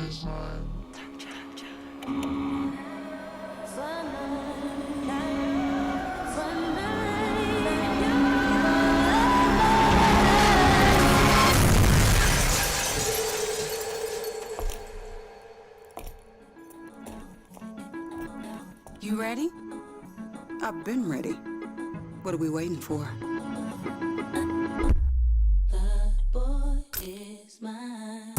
You ready? I've been ready. What are we waiting for? The boy is mine.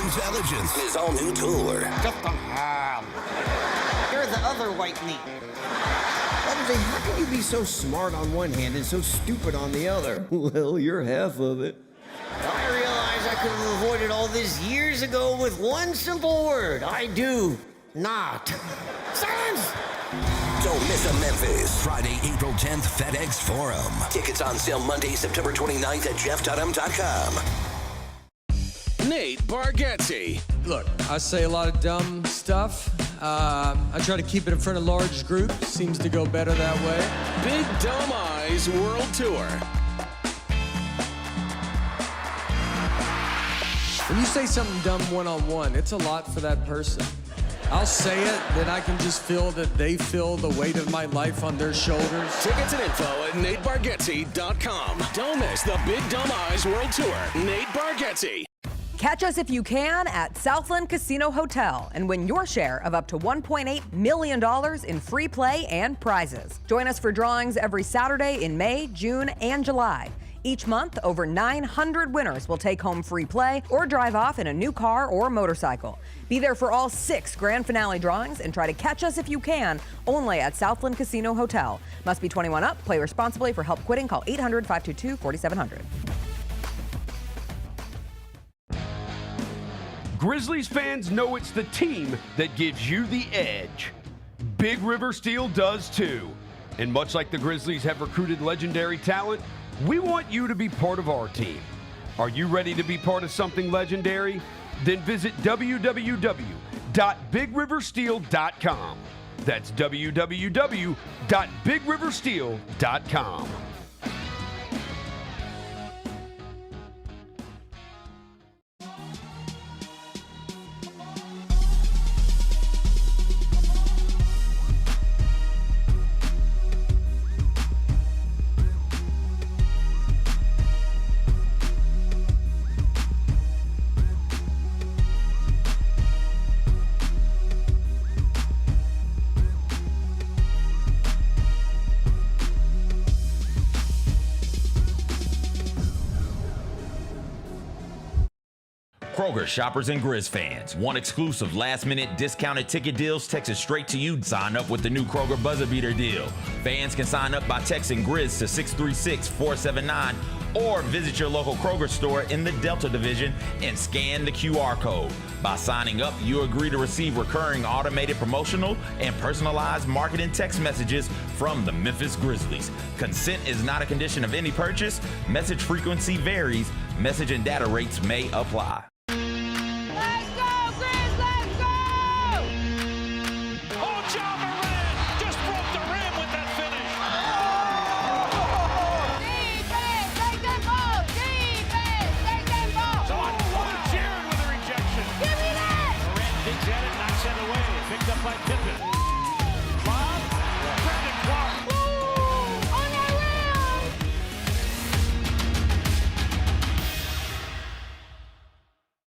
Intelligence, his all-new tour. You're the other white meat. How can you be so smart on one hand and so stupid on the other? Well, you're half of it. I realize I could have avoided all this years ago with one simple word. I do not. Silence! Don't miss a Memphis. Friday, April 10th, FedEx Forum. Tickets on sale Monday, September 29th at jeffdunham.com. Nate Bargatze. Look, I say a lot of dumb stuff. I try to keep it in front of large groups. Seems to go better that way. Big Dumb Eyes World Tour. When you say something dumb one-on-one, it's a lot for that person. I'll say it, then I can just feel that they feel the weight of my life on their shoulders. Tickets and info at natebargatze.com. Don't miss the Big Dumb Eyes World Tour. Nate Bargatze. Catch us if you can at Southland Casino Hotel and win your share of up to $1.8 million in free play and prizes. Join us for drawings every Saturday in May, June, and July. Each month, over 900 winners will take home free play or drive off in a new car or motorcycle. Be there for all 6 grand finale drawings and try to catch us if you can, only at Southland Casino Hotel. Must be 21 up. Play responsibly. For help quitting, call 800-522-4700. Grizzlies fans know it's the team that gives you the edge. Big River Steel does too. And much like the Grizzlies have recruited legendary talent, we want you to be part of our team. Are you ready to be part of something legendary? Then visit www.bigriversteel.com. That's www.bigriversteel.com. Kroger shoppers and Grizz fans. Want exclusive last-minute discounted ticket deals texted straight to you? Sign up with the new Kroger Buzzer Beater deal. Fans can sign up by texting Grizz to 636-479 or visit your local Kroger store in the Delta Division and scan the QR code. By signing up, you agree to receive recurring automated promotional and personalized marketing text messages from the Memphis Grizzlies. Consent is not a condition of any purchase. Message frequency varies. Message and data rates may apply.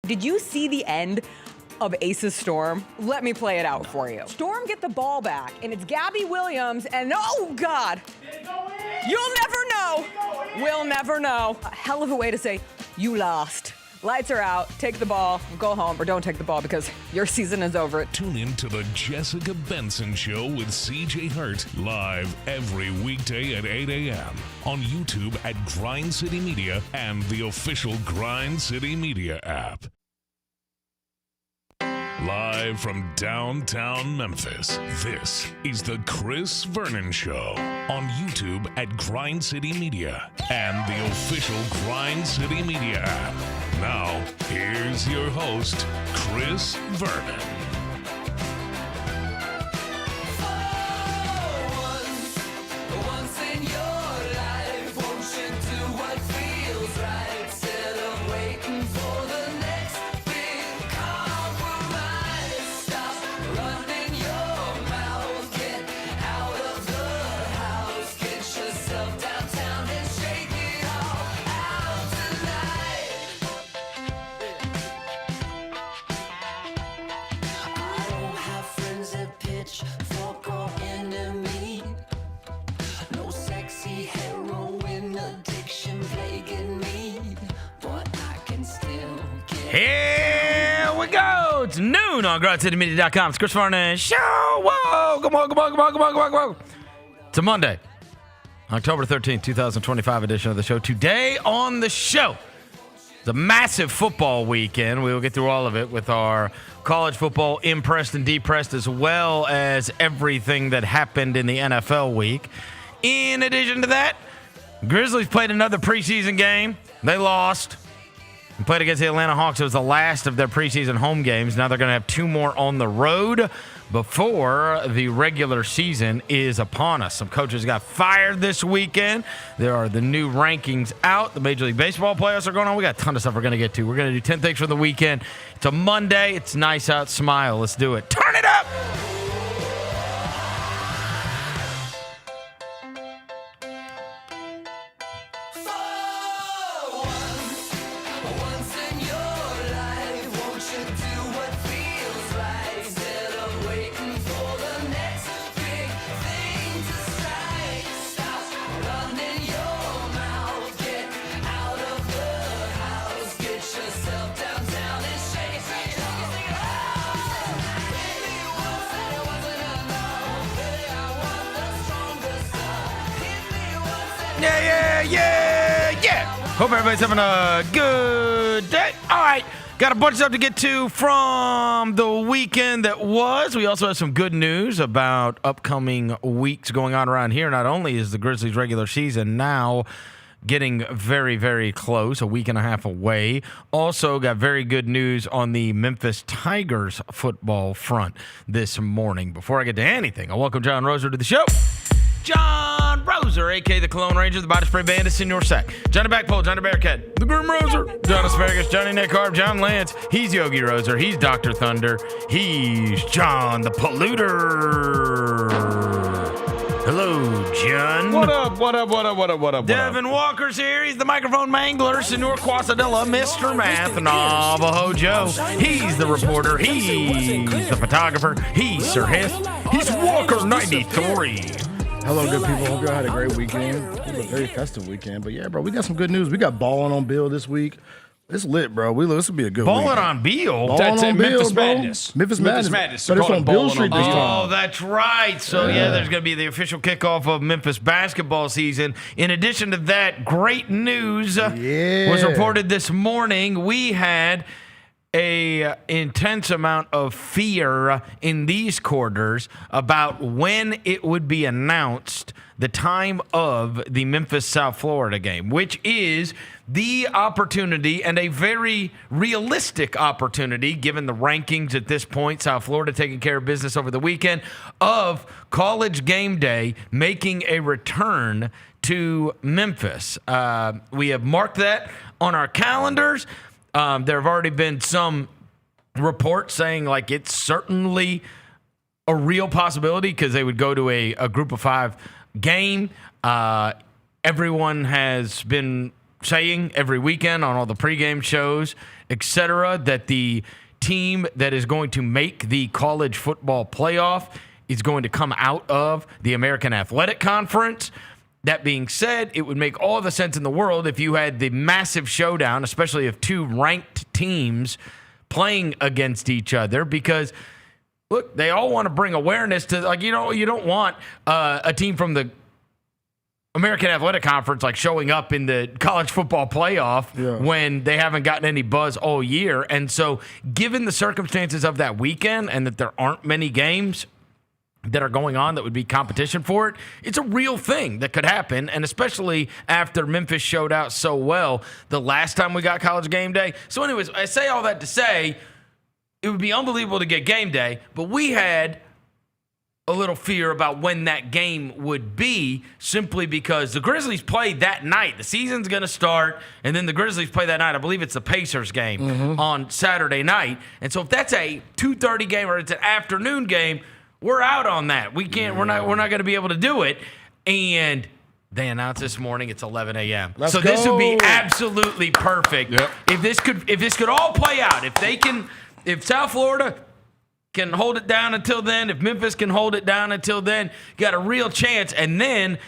Did you see the end of Ace's Storm? Let me play it out for you. Storm get the ball back, and it's Gabby Williams, and oh, God. You'll never know. We'll never know. A hell of a way to say, you lost. Lights are out, take the ball, go home, or don't take the ball because your season is over. Tune in to the Jessica Benson Show with CJ Hurt, live every weekday at 8 a.m. on YouTube at Grind City Media and the official Grind City Media app. Live from downtown Memphis, this is the Chris Vernon Show on YouTube at Grind City Media and the official Grind City Media app. Now, here's your host, Chris Vernon. Here we go. It's noon on GrindCityMedia.com. It's Chris Vernon Show. Whoa. Come on. It's a Monday, October 13th, 2025 edition of the show. Today on the show, it's a massive football weekend. We will get through all of it with our college football impressed and depressed, as well as everything that happened in the NFL week. In addition to that, Grizzlies played another preseason game. They lost. And played against the Atlanta Hawks. It was the last of their preseason home games. Now they're going to have two more on the road before the regular season is upon us. Some coaches got fired this weekend. There are the new rankings out. The Major League Baseball playoffs are going on. We got a ton of stuff we're going to get to. We're going to do 10 things for the weekend. It's a Monday. It's nice out. Smile. Let's do it. Turn it up! Yeah. Hope everybody's having a good day. All right. Got a bunch of stuff to get to from the weekend that was. We also have some good news about upcoming weeks going on around here. Not only is the Grizzlies' regular season now getting very, very close, a week and a half away. Also got very good news on the Memphis Tigers football front this morning. Before I get to anything, I welcome John Roser to the show. John Roser, a.k.a. the Cologne Ranger, the Body Spray Bandit, Senor Sack, Johnny Backpole, Johnny Bearcat, the Grim Roser, John Asparagus, Johnny Neckharp, John Lance. He's Yogi Roser. He's Dr. Thunder. He's John the Polluter. Hello, John. What up? Devin Walker's here. He's the microphone mangler, Senor Quasadilla, Mr. Math, Navajo Joe. He's the reporter. He's the photographer. He's Sir Hith. He's Walker 93. Hello, good people. Hope y'all had a great weekend. It was a very festive weekend. But yeah, bro, we got some good news. We got balling on Bill this week. It's lit, bro. This will be a good week. Balling on Beal? Balling on Memphis Bill, Madness. Memphis Madness. But it's on Bill Street this time. Oh, that's right. So, yeah, there's going to be the official kickoff of Memphis basketball season. In addition to that, great news was reported this morning. We had a intense amount of fear in these quarters about when it would be announced the time of the Memphis South Florida game, which is the opportunity and a very realistic opportunity, given the rankings at this point, South Florida taking care of business over the weekend, of College Game Day making a return to Memphis. We have marked that on our calendars. There have already been some reports saying like it's certainly a real possibility because they would go to a group of five game. Everyone has been saying every weekend on all the pregame shows, etc., that the team that is going to make the college football playoff is going to come out of the American Athletic Conference. That being said, it would make all the sense in the world if you had the massive showdown, especially of two ranked teams playing against each other, because look, they all want to bring awareness to, like, you don't want a team from the American Athletic Conference like showing up in the college football playoff when they haven't gotten any buzz all year. And so given the circumstances of that weekend and that there aren't many games that are going on that would be competition for it, it's a real thing that could happen. And especially after Memphis showed out so well the last time we got College Game Day. So anyways, I say all that to say it would be unbelievable to get Game Day, but we had a little fear about when that game would be simply because the Grizzlies play that night. The season's going to start, and then the Grizzlies play that night. I believe it's the Pacers game on Saturday night. And so if that's a 2:30 game or it's an afternoon game, we're out on that. We can't. We're not going to be able to do it. And they announced this morning it's 11 a.m. So this would be absolutely perfect. Yep. If this could all play out, if South Florida can hold it down until then, if Memphis can hold it down until then, you got a real chance. And then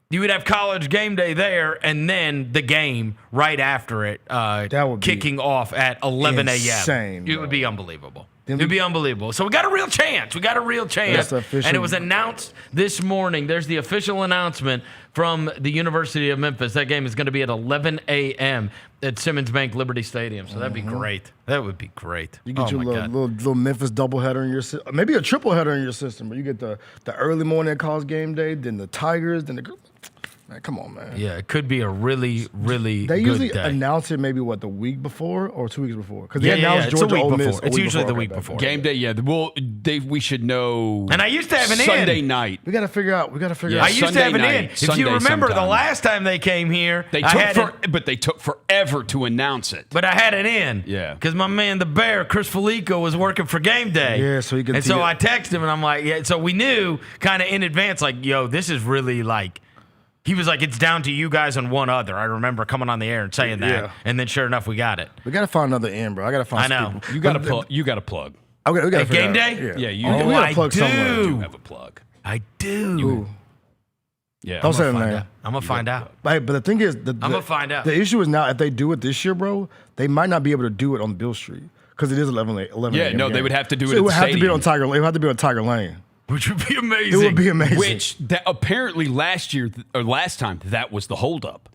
you would have College Game Day there, and then the game right after it, that would kicking off at 11 a.m. Insane, it would be unbelievable. It would be unbelievable. So we got a real chance. And it was announced this morning. There's the official announcement from the University of Memphis. That game is going to be at 11 a.m. at Simmons Bank Liberty Stadium. So that'd be great. That would be great. You get your little Memphis doubleheader in your system. Maybe a triple header in your system. But you get the early morning College Game Day, then the Tigers, then the... Man, come on, man. Yeah, it could be a really, really They good usually day. announce it maybe, the week before or 2 weeks before? Because they announced it's Georgia a week Ole Miss before. It's usually the week before. Game day, yeah. We should know. And I used to have an Sunday in. night. We got to figure out. I used to have an in. If you remember the last time they came here, but they took forever to announce it. But I had it in. Yeah. Because my man, the Bear, Chris Felico, was working for Game Day. Yeah, so he could. And so I texted him, and I'm like, yeah. So we knew kind of in advance, like, yo, this is really like. He was like, it's down to you guys and one other. I remember coming on the air and saying that. Yeah. And then sure enough, we got it. We got to find another in, bro. I got to find some people. You got to plug. We got Game Day? Yeah, you we got to plug somewhere. You have a plug. I do. Yeah. Don't say it, man. I'm going to find out. But the thing is, I'm going to find out. The issue is now, if they do it this year, bro, they might not be able to do it on Bill Street because it is 11 Yeah, a.m. no, game. they would have to do So it it at would the have to be stadium. on Tiger Lane. It would have to be on Tiger Lane. Which would be amazing. It would be amazing. Which apparently last time that was the holdup.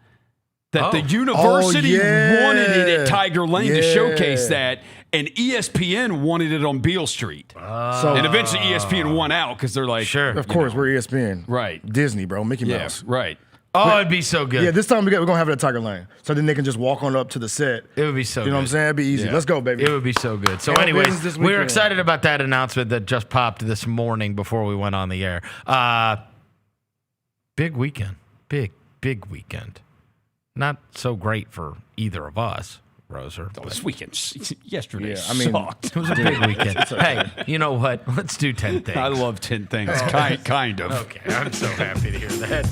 That the university wanted it at Tiger Lane to showcase that, and ESPN wanted it on Beale Street. And eventually ESPN won out because they're like, sure, of course, we're ESPN, right? Disney, bro, Mickey Mouse, right? Oh, it'd be so good. Yeah, this time we're going to have it at Tiger Lane. So then they can just walk on up to the set. It would be so good. You know what I'm saying? It'd be easy. Yeah. Let's go, baby. It would be so good. So anyways, we're excited about that announcement that just popped this morning before we went on the air. Big weekend. Big weekend. Not so great for either of us, Roser. This weekend, yesterday sucked. It was a big weekend. Hey, you know what? Let's do 10 things. I love 10 things. Kind of. Okay, I'm so happy to hear that.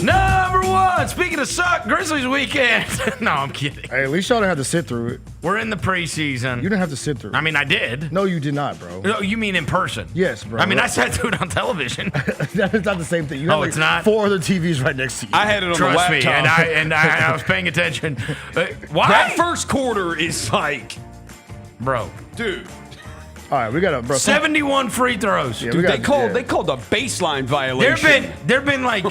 Number one, speaking of suck, Grizzlies weekend. No, I'm kidding. Hey, at least y'all didn't have to sit through it. We're in the preseason. You didn't have to sit through it. I mean, I did. No, you did not, bro. No, you mean in person? Yes, bro. I mean, I sat through it on television. That is not the same thing. You have it's not? 4 other TVs right next to you. I had it on Trust the laptop. me, and I was paying attention. Why? That first quarter is like, bro, dude. All right, we got to, bro. 71 free throws. Yeah, Dude, they called a baseline violation. There've been like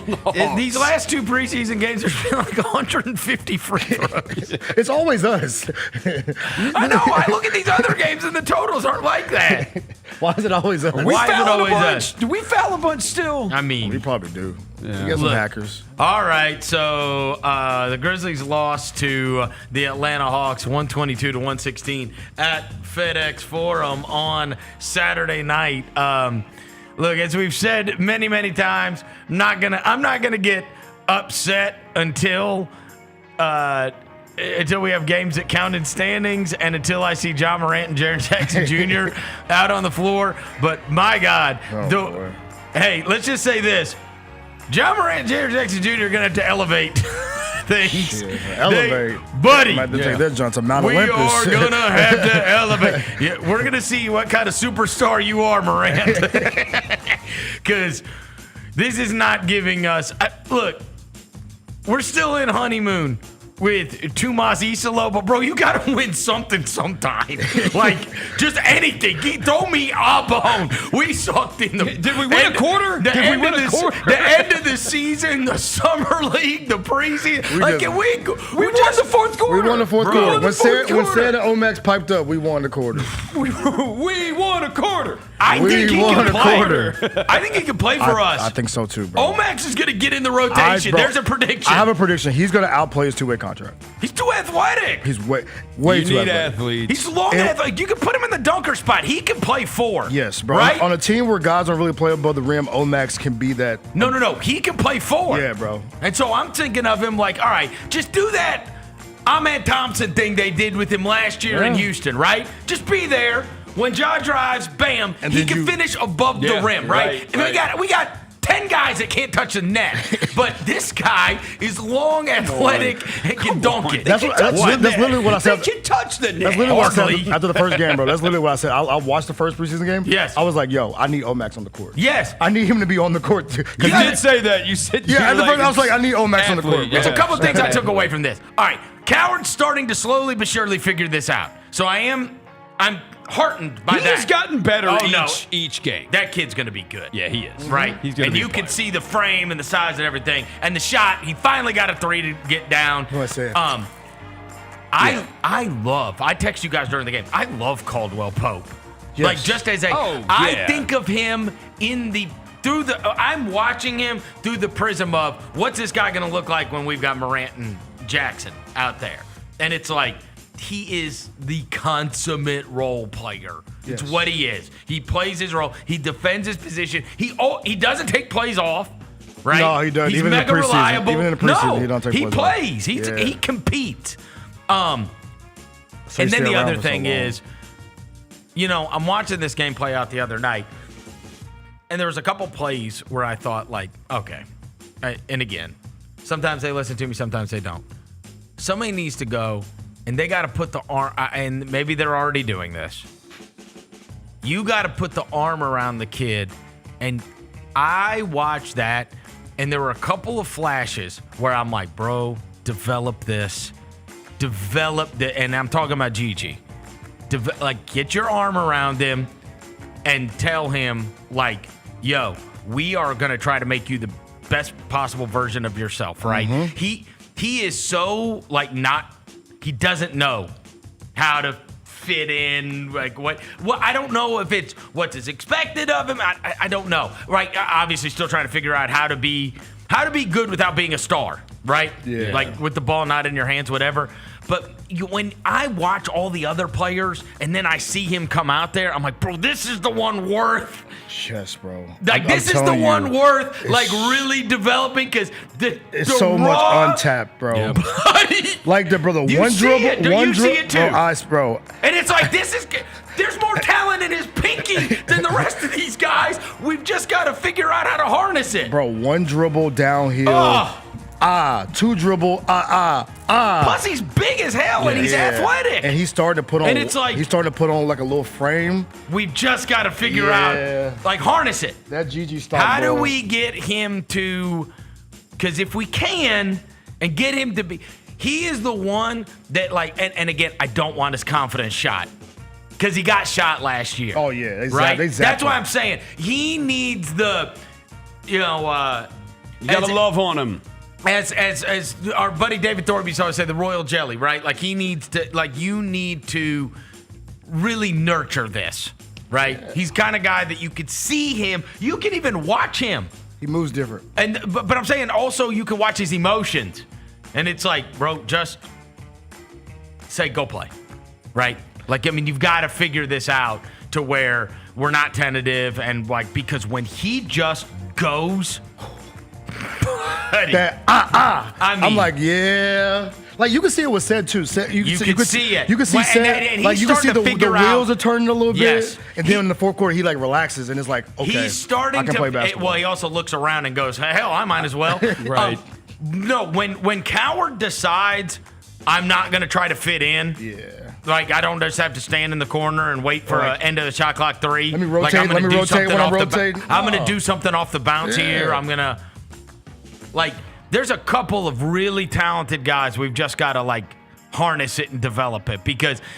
these last 2 preseason games. There's been like 150 free throws. It's always us. I know. I look at these other games and the totals aren't like that. Why is it always us? Why is it always us? Do we foul a bunch still? I mean, we probably do. Yeah. We got some hackers. All right, so the Grizzlies lost to the Atlanta Hawks 122-116 at FedEx Forum on Saturday night. Look, as we've said many times, I'm not gonna get upset until we have games that count in standings and until I see John Morant and Jaren Jackson Jr. out on the floor. But my God, hey, let's just say this. John Morant and Jaren Jackson Jr. are going to have to elevate things. Elevate. Buddy. Might have to take that John to Mount We Olympus. are going to have to elevate. Yeah, we're going to see what kind of superstar you are, Morant. Because this is not giving us... look, we're still in honeymoon with Tumas Isalo, but bro, you gotta win something sometime. Like just anything. Throw me a bone. We sucked in the. Did we win a quarter? The end of the season, the summer league, the preseason. We won the fourth quarter. We won the fourth quarter. When Sarah and Omax piped up, we won the quarter. We won a quarter. I think he can play. I think he can play for us. I think so too, bro. Omax is gonna get in the rotation. There's a prediction. I have a prediction. He's gonna outplay his two-way contract. He's too athletic. He's way you too need athletic. athletes. He's long and athletic. You can put him in the dunker spot. He can play 4. Yes, bro. Right? On a team where guys don't really play above the rim, Omax can be that. No. He can play 4. Yeah, bro. And so I'm thinking of him like, all right, just do that Ahmed Thompson thing they did with him last year in Houston, right? Just be there. When Ja drives, bam, and he can finish above the rim, right? And we got 10 guys that can't touch the net. But this guy is long, athletic, and can dunk it. That's literally what I said. They can touch the net. That's literally what I said after the first game, bro. That's literally what I said. I watched the first preseason game. Yes. I was like, yo, I need Omax on the court. Yes. I need him to be on the court, too. You did say that. You said at the first, I was like, I need Omax on the court. There's a couple of things I took away from this. All right. Coward's starting to slowly but surely figure this out. So I'm heartened by that. He's gotten better no. each game. That kid's going to be good. Yeah, he is. Right? He's gonna and be you a can player. see the frame and the size and everything. And the shot, he finally got a 3 to get down. What I said. I text you guys during the game. I love Caldwell Pope. Yes. Like just as a I think of him I'm watching him through the prism of what's this guy going to look like when we've got Morant and Jackson out there. And it's like he is the consummate role player. Yes. It's what he is. He plays his role. He defends his position. He doesn't take plays off, right? No, he doesn't. He's Even in mega the preseason. reliable. Even in the preseason, he don't take plays off. plays. Yeah. He competes. So And then stay the around other for so thing long. is, I'm watching this game play out the other night, and there was a couple plays where I thought, like, okay. And again, sometimes they listen to me, sometimes they don't. Somebody needs to go, and they got to put the arm, and maybe they're already doing this. You got to put the arm around the kid, and I watched that, and there were a couple of flashes where I'm like, bro, develop this. And I'm talking about Gigi. Get your arm around him and tell him, like, yo, we are going to try to make you the best possible version of yourself, right? Mm-hmm. He is so, like, he doesn't know how to fit in, like, what I don't know if it's what's expected of him. I don't know, right? Obviously still trying to figure out how to be good without being a star, right? Yeah. Like, with the ball not in your hands, whatever. But when I watch all the other players and then I see him come out there, I'm like, bro, this is the one worth. Yes, bro. Like, this is the one worth, like, really developing, because it's so much untapped, bro. Yeah. Like, one dribble, bro. And it's like, there's more talent in his pinky than the rest of these guys. We've just got to figure out how to harness it. Bro, one dribble downhill. Two dribble. Plus, he's big as hell and he's athletic. And he's starting to put on. And it's like, he's starting to put on like a little frame. We've just got to figure out, like, harness it. That Gigi style. How do we get him to? Because if we can and get him to be, he is the one that, like, and again, I don't want his confidence shot. Because he got shot last year. Oh, yeah. Right? That's why I'm saying he needs the, you got to love on him. As our buddy David Thorpe used to always say, the royal jelly, right? Like, he needs to, like, you need to really nurture this, right? Yeah. He's kind of guy that you could see him. You can even watch him. He moves different. But I'm saying also you can watch his emotions. And it's like, bro, just say, go play, right? Like, I mean, you've got to figure this out to where we're not tentative. And, like, because when he just goes... I'm like, yeah. Like, you can see it was said too. You can see it. You can see and like, you can see the wheels are turning a little bit. And then in the fourth quarter, he like relaxes and it's like, okay, he's starting I can play basketball. Well, he also looks around and goes, hell, I might as well. Right. No, when Coward decides I'm not going to try to fit in. Yeah. Like, I don't just have to stand in the corner and wait for an end of the shot clock 3. Let me rotate. Like, when I'm rotating. I'm going to do something off the bounce here. I'm going to, like, there's a couple of really talented guys we've just got to, like, harness it and develop it.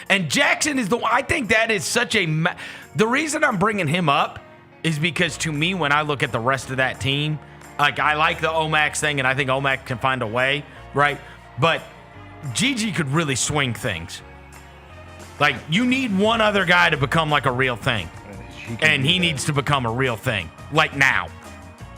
And Jackson is I think that is such the reason I'm bringing him up is because, to me, when I look at the rest of that team, like, I like the Omax thing, and I think Omax can find a way, right? But Gigi could really swing things. Like, you need one other guy to become, like, a real thing. And he needs to become a real thing. Like, now.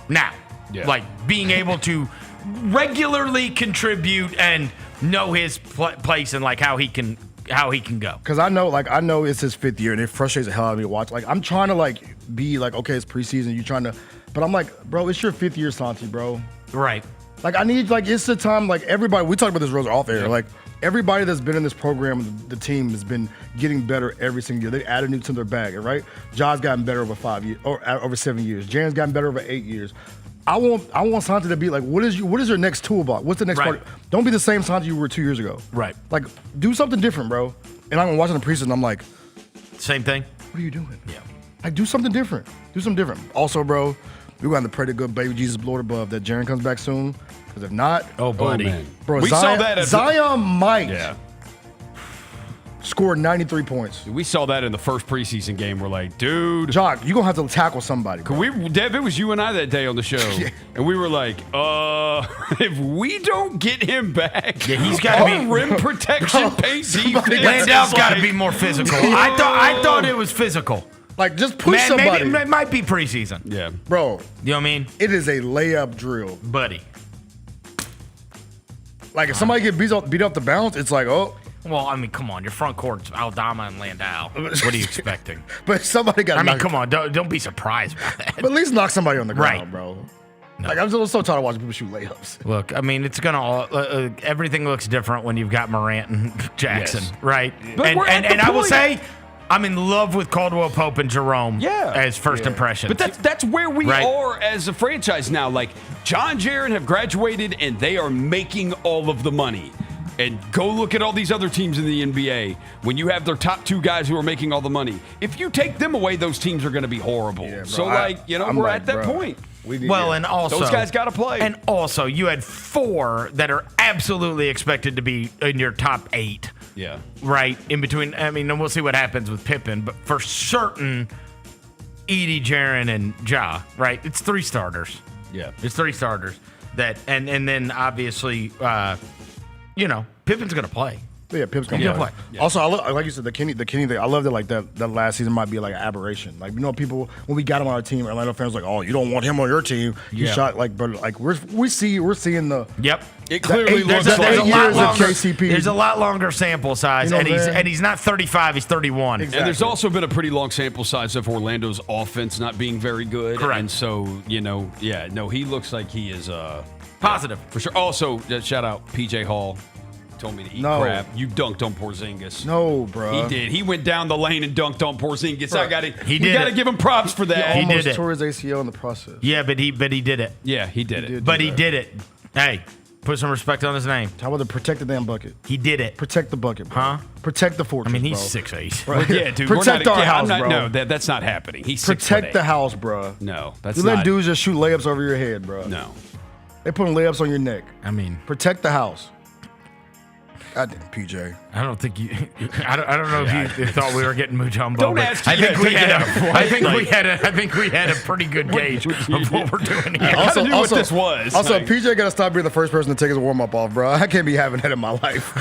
Yeah. Like, being able to regularly contribute and know his place and, like, how he can go. Because I know it's his 5th year, and it frustrates the hell out of me to watch. Like, I'm trying to, like, be like, okay, it's preseason. You're trying to, but I'm like, bro, it's your 5th year, Santi, bro. Right. Like, I need, like, it's the time, like, everybody, we talked about this Rose off air, like, everybody that's been in this program, the team has been getting better every single year. They added new to their bag, right? Ja's gotten better over 5 years, or over 7 years. Jaren's gotten better over 8 years. I want Santi to be like, what is your next toolbox? What's the next part? Don't be the same Santi you were 2 years ago. Right. Like, do something different, bro. And I'm watching the preseason, I'm like, same thing. What are you doing? Yeah. Like, do something different. Do something different. Also, bro, we're going to pray to good baby Jesus, Lord above, that Jaren comes back soon. Because if not, buddy. Man. Bro, We saw that at Zion might scored 93 points. We saw that in the first preseason game. We're like, dude. Jock, you're going to have to tackle somebody. Dev, it was you and I that day on the show. And we were like, if we don't get him back, he's got to be rim protection pace. Landau's got to be more physical. I thought it was physical. Like, just push somebody. Maybe it might be preseason. Yeah. Bro. You know what I mean? It is a layup drill. Buddy. Like, if somebody get beat off the bounce, it's like, oh. Well, I mean, come on. Your front court's Aldama and Landau. What are you expecting? But somebody got to come on. Don't be surprised by that. But at least knock somebody on the ground, Right. bro. No. Like, I'm so tired of watching people shoot layups. Look, I mean, it's going to everything looks different when you've got Morant and Jackson, right? But And I will say, I'm in love with Caldwell Pope and Jerome as first impressions. But that's where we are as a franchise now. Like, John Jaren have graduated, and they are making all of the money. And go look at all these other teams in the NBA. When you have their top 2 guys who are making all the money, if you take them away, those teams are going to be horrible. Yeah, so, we're at that point. And also, those guys got to play. And also, you had 4 that are absolutely expected to be in your top 8. Yeah. Right? In between, I mean, and we'll see what happens with Pippen, but for certain, Edie, Jaren, and Ja, right? It's 3 starters. Yeah. It's 3 starters. And then, obviously, Pippen's going to play. Yeah, Pip's going to play. Yeah. Also, like you said, the Kenny thing, I love that, like, that last season might be like an aberration. Like, people, when we got him on our team, Orlando fans were like, oh, you don't want him on your team. He shot, like, but, like, we're seeing the. Yep. It clearly looks there's like a lot longer, KCP. There's a lot longer sample size, and he's not 35, he's 31. Exactly. And there's also been a pretty long sample size of Orlando's offense not being very good. Correct. And so, he looks like he is positive. For sure. Also, shout out PJ Hall. Told me to eat crap. You dunked on Porzingis. No, bro. He did. He went down the lane and dunked on Porzingis. Bro. We got to give him props for that. He almost tore his ACL in the process. Yeah, but he did it. Yeah, he did it. But he did it. Hey, put some respect on his name. How about to protect the damn bucket? He did it. Protect the bucket, bro. Huh? Protect the fortress, I mean, he's 6'8". 6'8". Well, yeah, dude. Protect our house, bro. No, that's not happening. He's 6'8". Protect the house, bro. No, that's you not. let dudes just shoot layups over your head, bro. No. They putting layups on your neck. I mean, protect the house. God damn, PJ. I don't think you. I don't know if you thought we were getting Mutombo. Don't ask. I think we had a pretty good gauge of what we're doing here. Also, what this was. Also, PJ got to stop being the first person to take his warm up off, bro. I can't be having that in my life.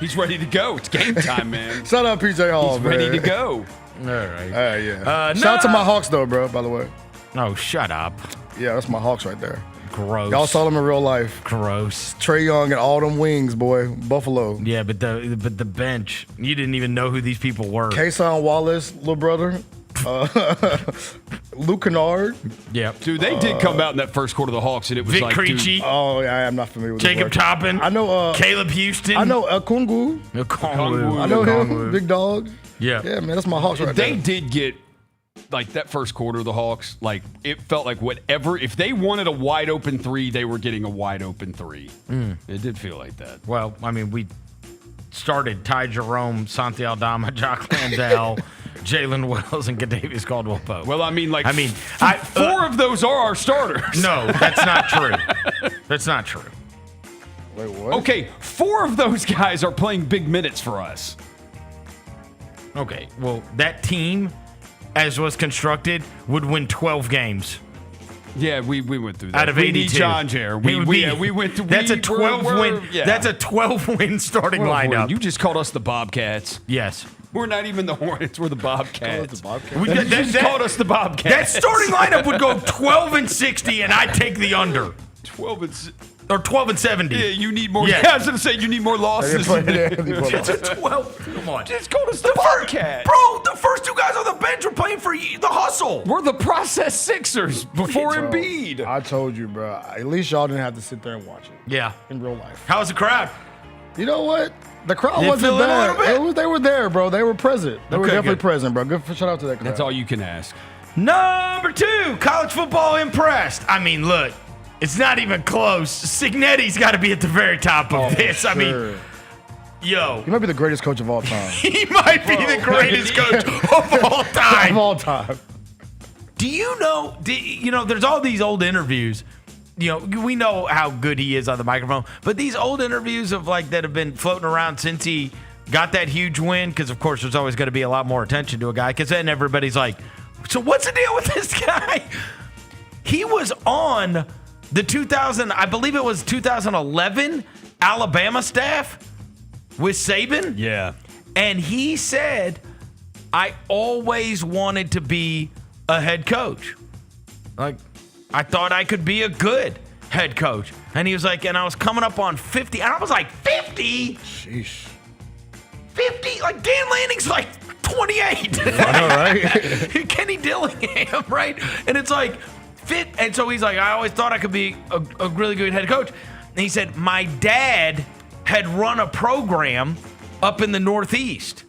He's ready to go. It's game time, man. Shout out PJ Hall, He's man. ready to go. All right. Yeah. Shout out to my Hawks, though, bro, by the way. Oh, shut up. Yeah, that's my Hawks right there. Gross. Y'all saw them in real life. Gross. Trae Young and all them wings, boy. Buffalo. Yeah, but the bench, you didn't even know who these people were. Kason Wallace, little brother. Luke Kennard. Yep. Dude, they did come out in that first quarter of the Hawks, and it was Vic like, Krejci. dude, Oh, yeah, I'm not familiar with Jacob Toppin. I know Caleb Houston. I know Kungu. Okongwu. I know him. Big dog. Yeah. Yeah, man, that's my Hawks right they there. did get, like, that first quarter of the Hawks, like, it felt like whatever, if they wanted a wide open 3, they were getting a wide open 3. It did feel like that. Well, I mean, we started Ty Jerome, Santi Aldama, Jock Landau, Jalen Wells and Kadavius Caldwell-Pope. Well, I mean, I 4 of those are our starters. No, that's not true. That's not true. Wait, what? Okay, 4 of those guys are playing big minutes for us. Okay, well, that team, as was constructed, would win 12 games. Yeah, we went through that. Out of we 82. need John here. We went through. That's a 12-win. Yeah. That's a 12-win starting lineup. You just called us the Bobcats. Yes. We're not even the Hornets. We're the Bobcats. You just called us the Bobcats. That starting lineup would go 12-60, and I'd take the under. 12-70. Yeah, you need more. Yeah. Yeah, I was gonna say you need more losses. It's a 12. Come on. Just called us the Bobcats. Bro, the first 2 guys on the bench are playing for the hustle. We're the process Sixers before Bro, Embiid. I told you, bro. At least y'all didn't have to sit there and watch it. Yeah. In real life. How's the crowd? You know what? The crowd Did it wasn't fill in a bad. little bit? They were there, bro. They were present. They were Okay, definitely good. present, bro. Good shout out to that crowd. That's all you can ask. Number 2, college football impressed. I mean, look, it's not even close. Signetti's got to be at the very top of this. I mean, yo. He might be the greatest coach of all time. He might be the greatest coach of all time. Of all time. Do you know, there's all these old interviews. We know how good he is on the microphone, but these old interviews of that have been floating around since he got that huge win, because of course there's always going to be a lot more attention to a guy, because then everybody's like, so what's the deal with this guy? He was on the 2011 Alabama staff with Saban. Yeah. And he said, I always wanted to be a head coach. I thought I could be a good head coach. And he was like, and I was coming up on 50. And I was like, 50? Sheesh. 50? Dan Lanning's 28. I know, right? Kenny Dillingham, right? And it's fit. And so he's like, I always thought I could be a really good head coach. And he said, my dad had run a program up in the Northeast.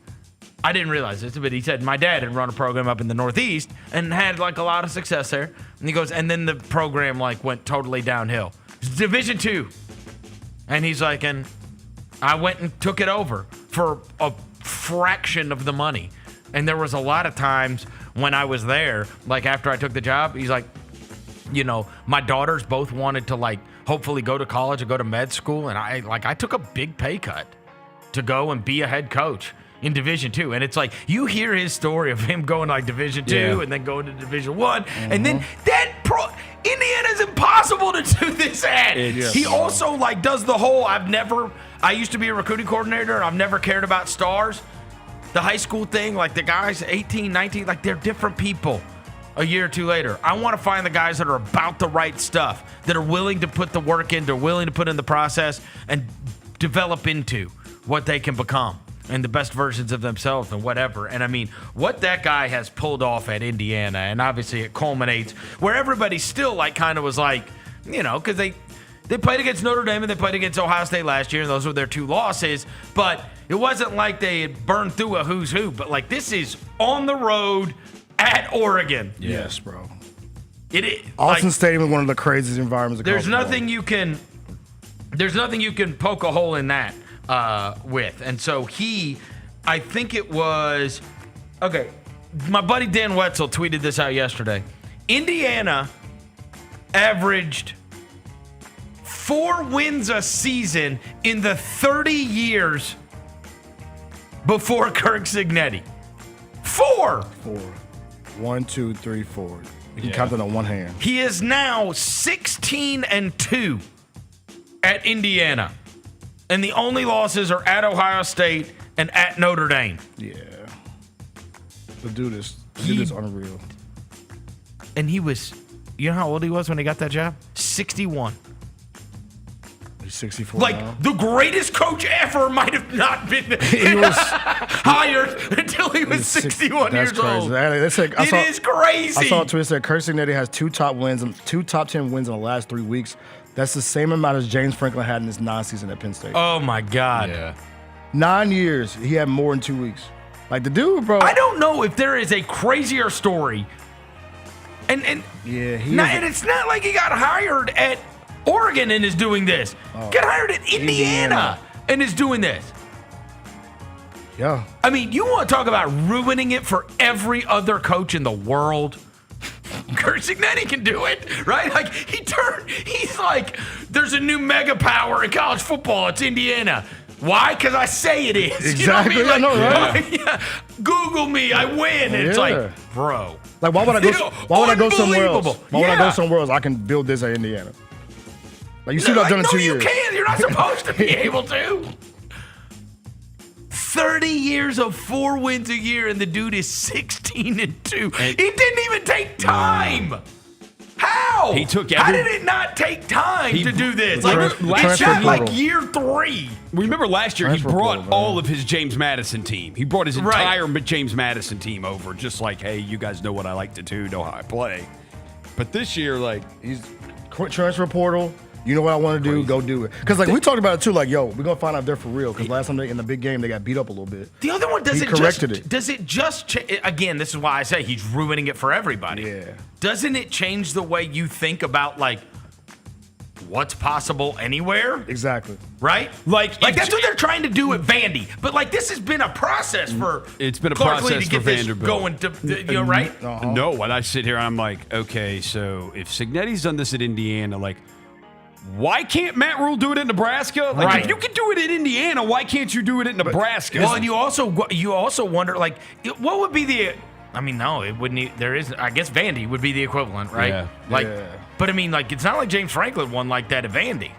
I didn't realize this, but he said my dad had run a program up in the Northeast and had a lot of success there. And he goes, and then the program went totally downhill. Division II. And he's like, and I went and took it over for a fraction of the money. And there was a lot of times when I was there, after I took the job, he's like, my daughters both wanted to hopefully go to college or go to med school. And I took a big pay cut to go and be a head coach in Division II. And it's you hear his story of him going Division II and then going to Division I. And then Indiana's impossible to do this at. He also does the whole, I used to be a recruiting coordinator and I've never cared about stars. The high school thing, the guys 18, 19, they're different people a year or two later. I want to find the guys that are about the right stuff, that are willing to put the work in, they're willing to put in the process and develop into what they can become and the best versions of themselves and whatever. And I mean, what that guy has pulled off at Indiana, and obviously it culminates where everybody still kind of was because they played against Notre Dame and they played against Ohio State last year, and those were their 2 losses. But it wasn't like they had burned through a who's who. But this is on the road at Oregon. Yes, bro. It is. Austin Stadium is one of the craziest environments. There's nothing you can poke a hole in that with. And so I think it was, okay, my buddy Dan Wetzel tweeted this out yesterday. Indiana averaged 4 wins a season in the 30 years before Kirk Cignetti. 4. 1, 2, 3, 4. You can count that on one hand. He is now 16-2 at Indiana. And the only losses are at Ohio State and at Notre Dame. Yeah. The dude is unreal. And he was, you know how old he was when he got that job? 61. He's 64 now. The greatest coach ever might have not been hired until he was 61 years old. It is crazy. I saw a tweet that said Kirk Cignetti has 2 top 10 wins in the last 3 weeks. That's the same amount as James Franklin had in his non-season at Penn State. Oh, my God. Yeah. 9 years, he had more in 2 weeks. The dude, bro. I don't know if there is a crazier story. And it's not like he got hired at Oregon and is doing this. Got hired at Indiana and is doing this. Yeah. I mean, you want to talk about ruining it for every other coach in the world? Kurt Signetti can do it, right? Like, he's like, there's a new mega power in college football. It's Indiana. Why? Because I say it is. Exactly. You know what I mean? Right? Yeah. Google me. I win. And it's like, bro. Like, why would I go? Why would I go somewhere else? Unbelievable. Why would I go somewhere else? I can build this at Indiana. Like, you see what I've done in 2 years. No, you can't. You're not supposed to be able to. 30 years of 4 wins a year, and the dude is 16-2. It didn't even take time. How? How did it not take time to do this? Like, it shot like year 3. Remember last year, he brought all of his James Madison team. He brought his entire James Madison team over, just like, hey, you guys know what I like to do, know how I play. But this year, like, he's transfer portal. You know what I want to do? Go do it. Because, like, we talked about it, too. Like, yo, we're going to find out if they're for real. Because last time in the big game, they got beat up a little bit. The other one, does it just again, this is why I say he's ruining it for everybody. Yeah. Doesn't it change the way you think about, like, what's possible anywhere? Exactly. Right? Like that's what they're trying to do at Vandy. But, like, this has been a process for It's been a Clark Lee process to get for this Vanderbilt. going to, you know, right? No, when I sit here, I'm like, okay, so if Signetti's done this at Indiana, like, why can't Matt Rule do it in Nebraska? Like, if you can do it in Indiana, why can't you do it in Nebraska? Well, and you also wonder, like, what would be the? I mean, no, it wouldn't. There is. I guess Vandy would be the equivalent, right? Yeah. Like, but I mean, like, it's not like James Franklin won like that at Vandy.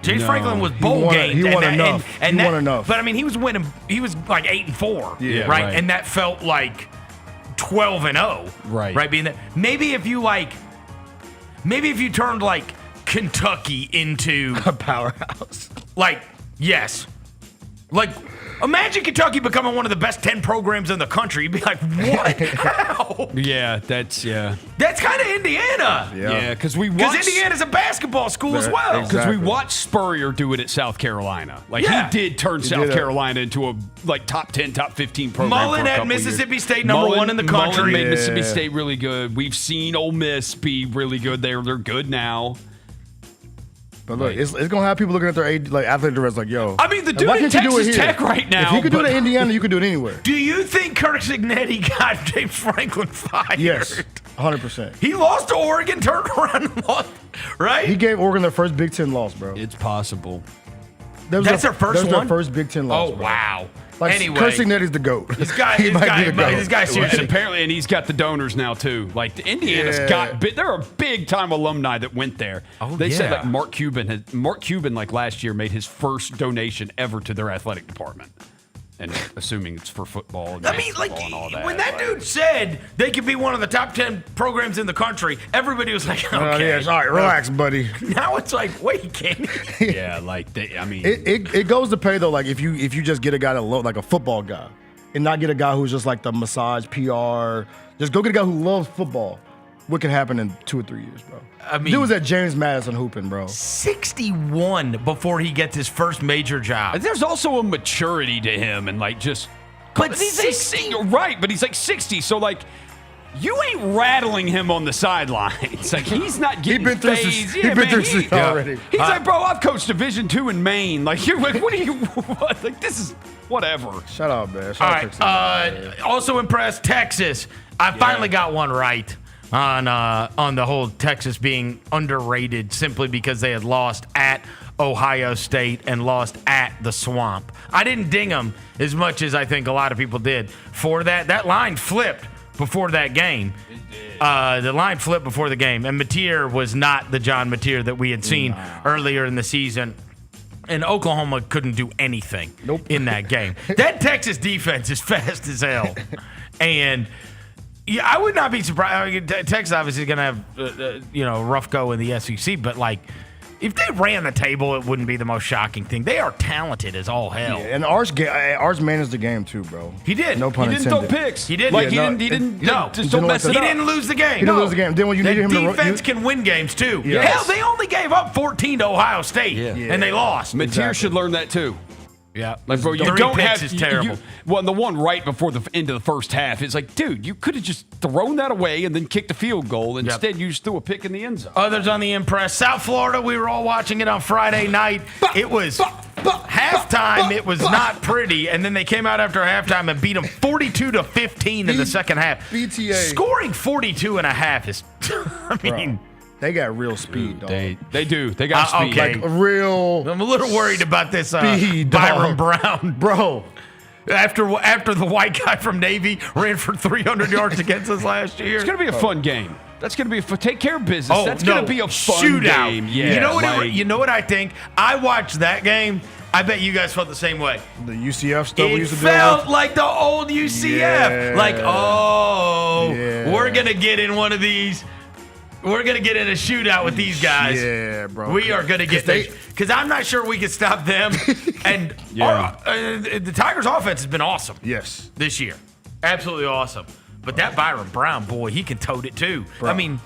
James Franklin was bowl games. He won enough. But I mean, he was winning. He was like 8-4, right? And that felt like 12-0, right? Being that maybe if you turned like Kentucky into a powerhouse. Like, yes. Like, imagine Kentucky becoming one of the best 10 programs in the country. You'd be like, what? How? Yeah, that's kind of Indiana. Yeah, because Indiana's a basketball school as well. Because we watched Spurrier do it at South Carolina. Like, he did turn South Carolina into a top 10, top 15 program. Mullen had Mississippi State number 1 in the country. Mullen made Mississippi State really good. We've seen Ole Miss be really good. They're good now. But look, it's going to have people looking at their athletic directors like, yo. I mean, the dude in Texas Tech right now. If you could do it in Indiana, you could do it anywhere. Do you think Kirk Signetti got James Franklin fired? Yes, 100%. He lost to Oregon, turned around and lost, right? He gave Oregon their first Big Ten loss, bro. It's possible. That's their first one? Their first Big Ten loss, bro. Wow. Like, anyway, Kirk Signetti's the GOAT. This guy seriously. Apparently, and he's got the donors now, too. Like, the Indiana's there are big-time alumni that went there. They said that Mark Cuban, like, last year, made his first donation ever to their athletic department. And assuming it's for football and basketball and all that. When that dude said they could be one of the top 10 programs in the country, everybody was like, okay. All right, relax, buddy. Now it's like, wait, can he? Yeah, like, It goes to pay, though, like, if you just get a guy like a football guy and not get a guy who's just like the massage PR. Just go get a guy who loves football. What can happen in 2 or 3 years, bro? I mean, dude was at James Madison hooping, bro. 61 before he gets his first major job. There's also a maturity to him and like just. But he's 60, right? But he's like 60, so like. You ain't rattling him on the sidelines. Like, he's not getting phased. He's been through shit already. He's like, bro, I've coached Division II in Maine. Like, you're like, what are you? What? Like, this is whatever. Shut up, man. All right. Also impressed, Texas. I finally got one right on the whole Texas being underrated simply because they had lost at Ohio State and lost at the Swamp. I didn't ding them as much as I think a lot of people did for that. That line flipped before that game. The line flipped before the game. And Mateer was not the John Mateer that we had seen earlier in the season. And Oklahoma couldn't do anything in that game. That Texas defense is fast as hell. And yeah, I would not be surprised. I mean, Texas obviously is going to have a rough go in the SEC. But, like, if they ran the table, it wouldn't be the most shocking thing. They are talented as all hell. Yeah, and Arch managed the game too, bro. He did. No pun intended. He didn't throw picks. He didn't. Like, he didn't. Just don't mess it up. He didn't lose the game. He didn't lose the game. Then when you needed him to defense can win games too. Yes. Hell, they only gave up 14 to Ohio State, and they lost. Mateer should learn that too. Yeah, like, bro, you Three don't picks have is terrible. Well, the one right before the end of the first half is like, dude, you could have just thrown that away and then kicked the field goal. Instead, you just threw a pick in the end zone. Others on the impress. South Florida, we were all watching it on Friday night. It was Halftime, it was not pretty, and then they came out after halftime and beat them 42-15 in the second half. BTA. Scoring 42 and a half is, I mean. Bro, they got real speed, dog. They do. They got speed. Okay. Like real I'm a little worried about this speed, Byron dog. Brown. Bro. After the white guy from Navy ran for 300 yards against us last year. It's going to be a fun game. That's going to be take care of business. Oh, That's no. going to be a fun shootout. game. Yeah, You know what I think? I watched that game. I bet you guys felt the same way. The UCF stuff we It used to do. felt like the old UCF. Yeah. Like, Yeah. we're going to get in one of these. We're going to get in a shootout with these guys. Yeah, bro. We are going to get there. Because I'm not sure we can stop them. And the Tigers' offense has been awesome. Yes. This year. Absolutely awesome. But that Byron Brown, boy, he can tote it too. Bro. I mean,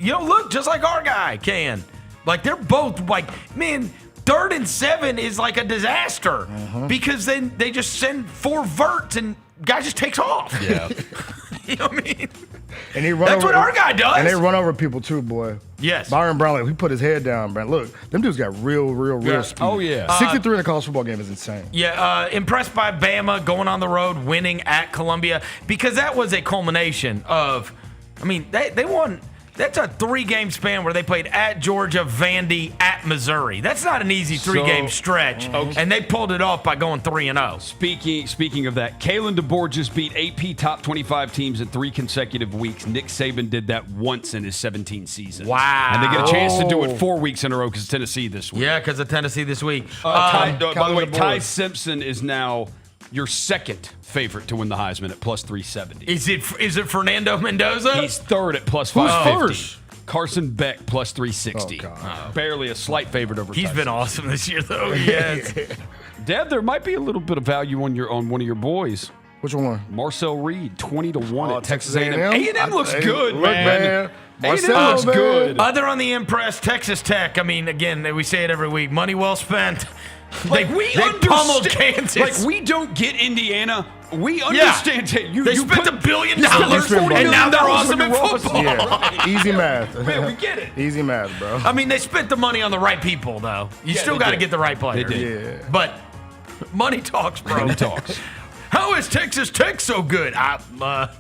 look, just like our guy can. Like, they're both, like, man, 3rd and 7 is like a disaster. Because then they just send 4 verts and guy just takes off. Yeah. You know what I mean? And he run That's over, what our guy does. And they run over people too, boy. Yes. Byron Brown, like, he put his head down, man. Look, them dudes got real speed. Oh, yeah. 63 in a college football game is insane. Yeah, impressed by Bama going on the road, winning at Columbia, because that was a culmination of, I mean, they won. That's a 3-game span where they played at Georgia, Vandy, at Missouri. That's not an easy 3-game stretch, and they pulled it off by going 3-0. Speaking of that, Kalen DeBoer just beat AP top 25 teams in 3 consecutive weeks. Nick Saban did that once in his 17 season. Wow. And they get a chance to do it 4 weeks in a row because Tennessee this week. Yeah, because of Tennessee this week. By the way, Ty Simpson is now your second favorite to win the Heisman at plus 370. Is it Fernando Mendoza? He's third at plus Who's 550. first? Carson Beck plus 360. Oh, God. Barely a slight favorite over He's Ty been Simpson. awesome this year, though. Yes. Dad, there might be a little bit of value on one of your boys. Which one? Marcel Reed, 20-1 at Texas A&M? A&M. A&M looks good, Look, man. Marcel, A&M looks man. good. Other on the impress, Texas Tech. I mean, again, we say it every week. Money well spent. Like they pummeled Kansas. Like we don't get Indiana. We understand. They You spent put $1 billion, $1 and now they're awesome on at your football. Yeah, easy math. Man, we get it. Easy math, bro. I mean, they spent the money on the right people, though. You still they got to did. get the right players. They did. Yeah. But money talks, bro. Money talks. How is Texas Tech so good?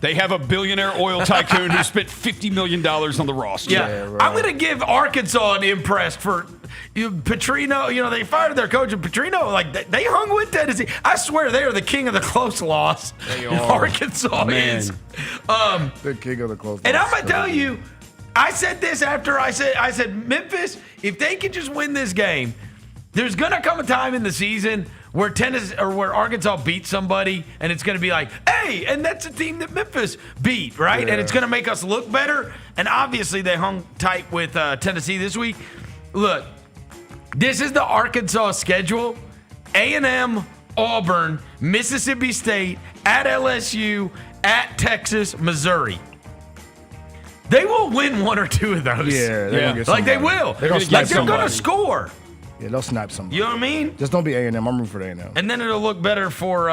They have a billionaire oil tycoon who spent $50 million on the roster. Yeah, bro. I'm going to give Arkansas an impressed for Petrino. They fired their coach, and Petrino, like, they hung with Tennessee. I swear they are the king of the close loss. They are. Arkansas Man. is. The king of the close. And I'm going to tell you, I said this after I said Memphis, if they can just win this game, there's going to come a time in the season where where Arkansas beats somebody, and it's going to be like, hey, and that's a team that Memphis beat, right? Yeah. And it's going to make us look better. And obviously they hung tight with Tennessee this week. Look, this is the Arkansas schedule. A&M, Auburn, Mississippi State, at LSU, at Texas, Missouri. They will win 1 or 2 of those. Yeah, they're gonna get Like they somebody. will. They're gonna Like snipe they're going to somebody. score. Yeah, they'll snipe somebody. You know what I mean? Just don't be A&M. I'm rooting for A&M. And then it'll look better for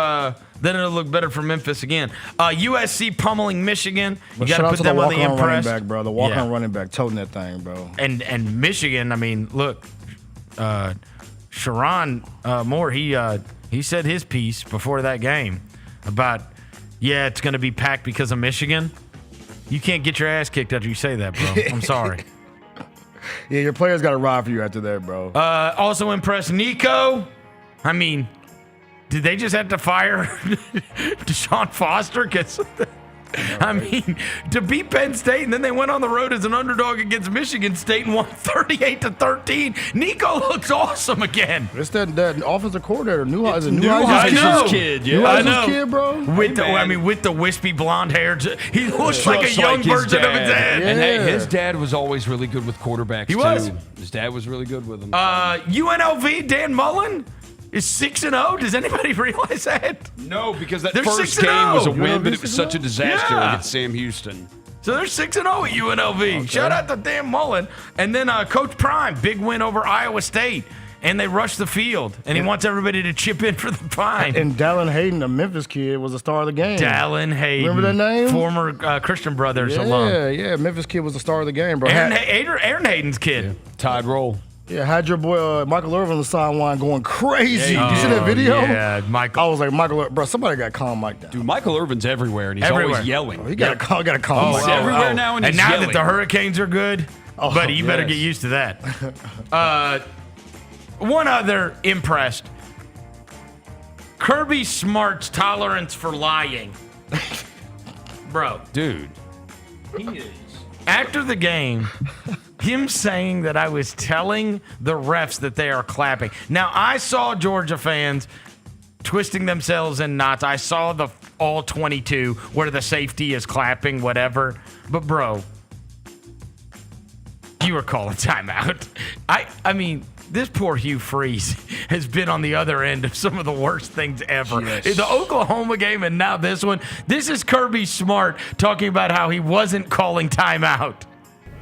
Memphis again. USC pummeling Michigan. You got to put them on the walk-on running impress. back, bro. The walk-on running back toting that thing, bro. And Michigan. I mean, look, Sharon Moore. He said his piece before that game about it's going to be packed because of Michigan. You can't get your ass kicked after you say that, bro. I'm sorry. Yeah, your players got to ride for you after that, bro. Also impressed Nico. I mean, did they just have to fire Deshaun Foster? I mean, to beat Penn State, and then they went on the road as an underdog against Michigan State and won 38-13. Nico looks awesome again. It's that offensive coordinator, Neuheiser's kid. Yeah, I know. Neuheiser's kid, bro. With the wispy blonde hair, he looks like a young version of his dad. Yeah. And hey, his dad was always really good with quarterbacks. He was. Too. His dad was really good with them. UNLV, Dan Mullen is 6-0. Does anybody realize that? No, because that They're first 6-0. game was a win, but it was such a disaster Yeah. against Sam Houston. So they're 6-0 at UNLV. Okay. Shout out to Dan Mullen. And then Coach Prime, big win over Iowa State. And they rushed the field. And he wants everybody to chip in for the Prime. And Dallin Hayden, the Memphis kid, was the star of the game. Dallin Hayden. Remember that name? Former Christian Brothers alum. Yeah. Memphis kid was the star of the game, bro. Aaron Hayden's kid. Tied roll. Yeah, had your boy Michael Irvin on the sideline going crazy. Yeah, you see that video? Yeah, Michael. I was like, Michael, bro, somebody got to calm Mike down. Dude, Michael Irvin's everywhere, and he's Everywhere. always yelling. He got to calm Mike He's down. everywhere now, and he's now yelling. that the Hurricanes are good, buddy, you better get used to that. One other impressed. Kirby Smart's tolerance for lying. Bro. Dude. He is. After the game, him saying that I was telling the refs that they are clapping. Now, I saw Georgia fans twisting themselves in knots. I saw the all 22 where the safety is clapping, whatever. But, bro, you were calling timeout. I mean, this poor Hugh Freeze has been on the other end of some of the worst things ever. Yes. The Oklahoma game and now this one. This is Kirby Smart talking about how he wasn't calling timeout.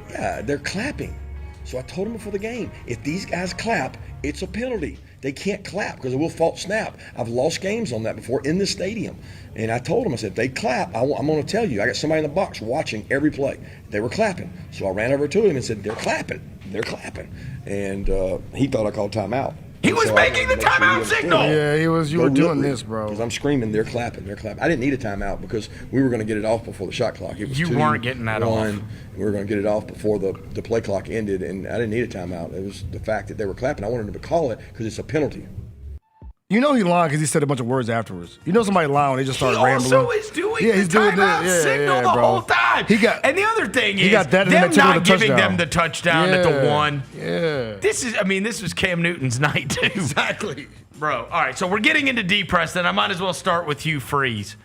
Yeah, they're clapping. So I told him before the game, if these guys clap, it's a penalty. They can't clap because it will false snap. I've lost games on that before in the stadium. And I told them, I said, if they clap, I'm going to tell you. I got somebody in the box watching every play. They were clapping. So I ran over to him and said, they're clapping. They're clapping. And he thought I called timeout. He was making the timeout signal. Yeah, you were doing this, bro. Because I'm screaming, they're clapping, they're clapping. I didn't need a timeout because we were going to get it off before the shot clock. It was You weren't getting that off. We were going to get it off before the play clock ended, and I didn't need a timeout. It was the fact that they were clapping. I wanted them to call it because it's a penalty. You know he lied because he said a bunch of words afterwards. You know somebody lying, they just start rambling. He also is doing the timeout signal the whole time. And the other thing is, them not giving them the touchdown at the one. Yeah. This was Cam Newton's night, too. Exactly. Bro, all right, so we're getting into depressed, and I might as well start with Hugh Freeze.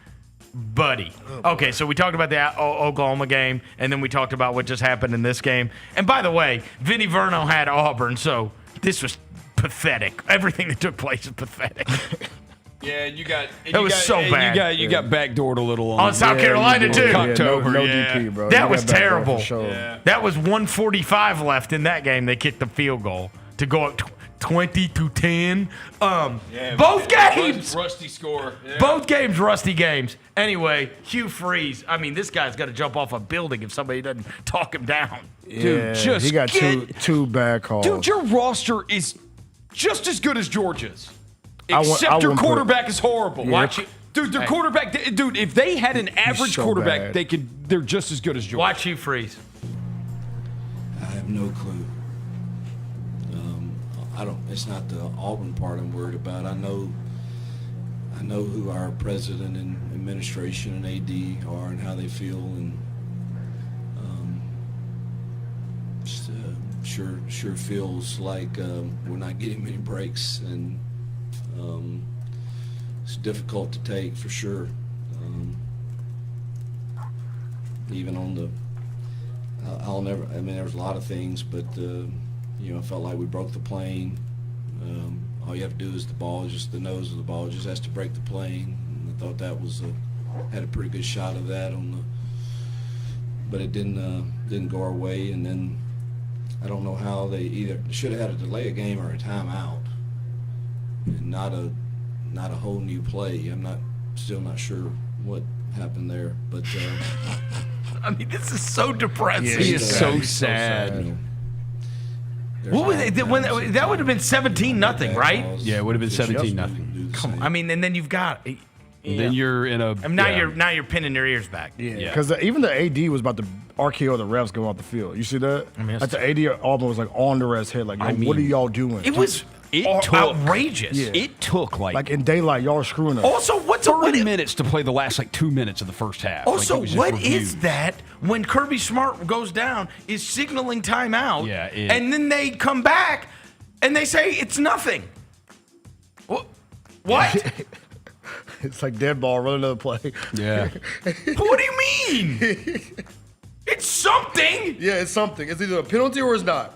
Buddy. Okay, so we talked about the Oklahoma game, and then we talked about what just happened in this game. And by the way, Vinny Verno had Auburn, so this was pathetic. Everything that took place is pathetic. Yeah, you got. It was so bad. You got backdoored a little on South Carolina too. October. No DP, bro. That was terrible. Sure. That was 1:45 left in that game. They kicked the field goal to go up 20-10. Both games. Rusty score. Yeah. Both games, rusty games. Anyway, Hugh Freeze. I mean, this guy's got to jump off a building if somebody doesn't talk him down. Dude, he got two bad calls. Dude, your roster is just as good as Georgia's. Except your quarterback is horrible. Yeah. Watch it. Dude, their quarterback, dude, if they had an average quarterback, they're just as good as Georgia. Watch Hugh Freeze. I have no clue. It's not the Auburn part I'm worried about. I know who our president and administration and AD are and how they feel, and sure feels like we're not getting many breaks, and it's difficult to take for sure. Even on the, there's a lot of things, but I felt like we broke the plane. All you have to do is the nose of the ball just has to break the plane. And I thought that was had a pretty good shot of that but it didn't go our way. And then I don't know how they either should have had a delay a game or a timeout, and not a whole new play. Still not sure what happened there, but this is so depressing. He is so sad. What was it? That would have been 17-0, right? Yeah, it would have been 17-0. Come on. And then you've got. Then you're in a. Now you're pinning your ears back. Yeah, because even the AD was about to RKO the refs going off the field. You see that? The AD at Auburn was like on the refs' head, like, what are y'all doing? It was outrageous. Yeah. It took like in daylight, y'all are screwing us. Also, 30 minutes to play the last 2 minutes of the first half. Also, what is that when Kirby Smart goes down is signaling timeout? Yeah, and then they come back and they say it's nothing. What? It's like dead ball, run another play. Yeah. What do you mean? It's something. Yeah, it's something. It's either a penalty or it's not.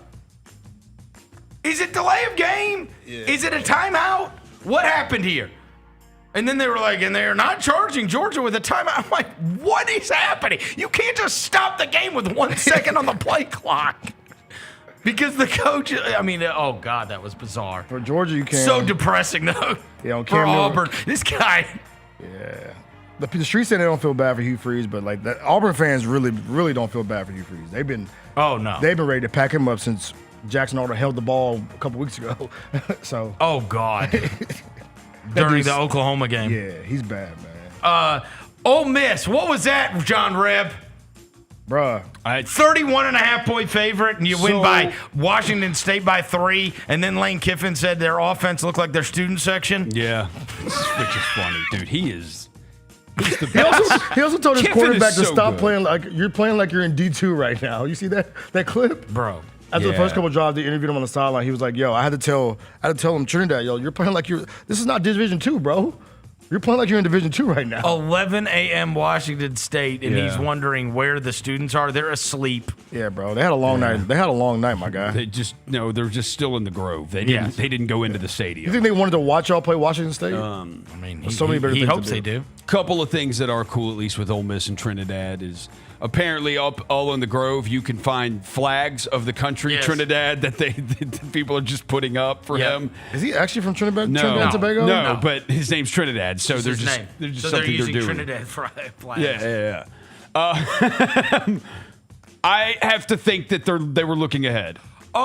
Is it delay of game? Yeah. Is it a timeout? What happened here? And then they were like, and they're not charging Georgia with a timeout. I'm like, what is happening? You can't just stop the game with 1 second on the play clock. Because the coach, oh, God, that was bizarre. For Georgia, you can't. So depressing, though. Yeah, for Auburn. This guy. Yeah. The streets say they don't feel bad for Hugh Freeze, but Auburn fans really, really don't feel bad for Hugh Freeze. They've been ready to pack him up since Jackson Arnold held the ball a couple weeks ago. So. Oh God. During the Oklahoma game. Yeah, he's bad, man. Ole Miss. What was that, John Reb? Bruh. 31.5-point favorite, and you win by Washington State by 3, and then Lane Kiffin said their offense looked like their student section. Yeah. Which is funny, dude. He's the best. He also told his Kiffin quarterback is to so stop good. playing like you're playing like you're in D2 right now. You see that clip? Bro. After the first couple of drives, they interviewed him on the sideline. He was like, "Yo, I had to tell him Trinidad, you're playing like this is not Division 2, bro. You're playing like you're in Division 2 right now." 11 a.m. Washington State, and he's wondering where the students are. They're asleep. Yeah, bro. They had a long night. They had a long night, my guy. They're just still in the Grove. They didn't go into the stadium. You think they wanted to watch y'all play Washington State? I mean, he hopes they do. Couple of things that are cool, at least with Ole Miss and Trinidad, is apparently all in the Grove you can find flags of the country Trinidad that that people are just putting up for him. Is he actually from Trinidad No, Tobago? no, but his name's Trinidad, so they're just something using they're doing. Trinidad flags. Yeah. I have to think that they were looking ahead. Rose,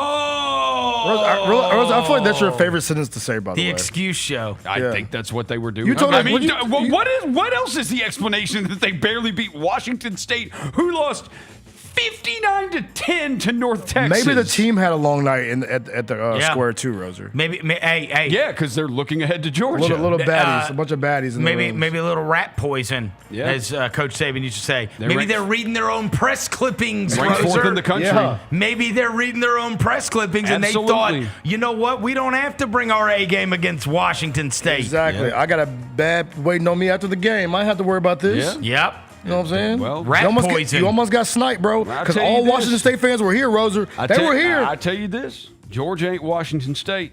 I feel like that's your favorite sentence to say, by the way. The excuse show. I think that's what they were doing. You told I us- mean, what what else is the explanation that they barely beat Washington State, who lost 59-10 to North Texas? Maybe the team had a long night at the Square 2, Roser. Hey. Yeah, because they're looking ahead to Georgia. Little baddies, a bunch of baddies in the room. Maybe a little rat poison, as Coach Saban used to say. They're reading their own press clippings. Ranked fourth in the country. Yeah. Maybe they're reading their own press clippings, and they thought, you know what? We don't have to bring our A game against Washington State. Exactly. I got a bad waiting on me after the game. I ain't have to worry about this. Yep. You know what I'm saying? Well, you almost got sniped, bro. Because all Washington State fans were here, Roser. They were here. I tell you this, Georgia ain't Washington State.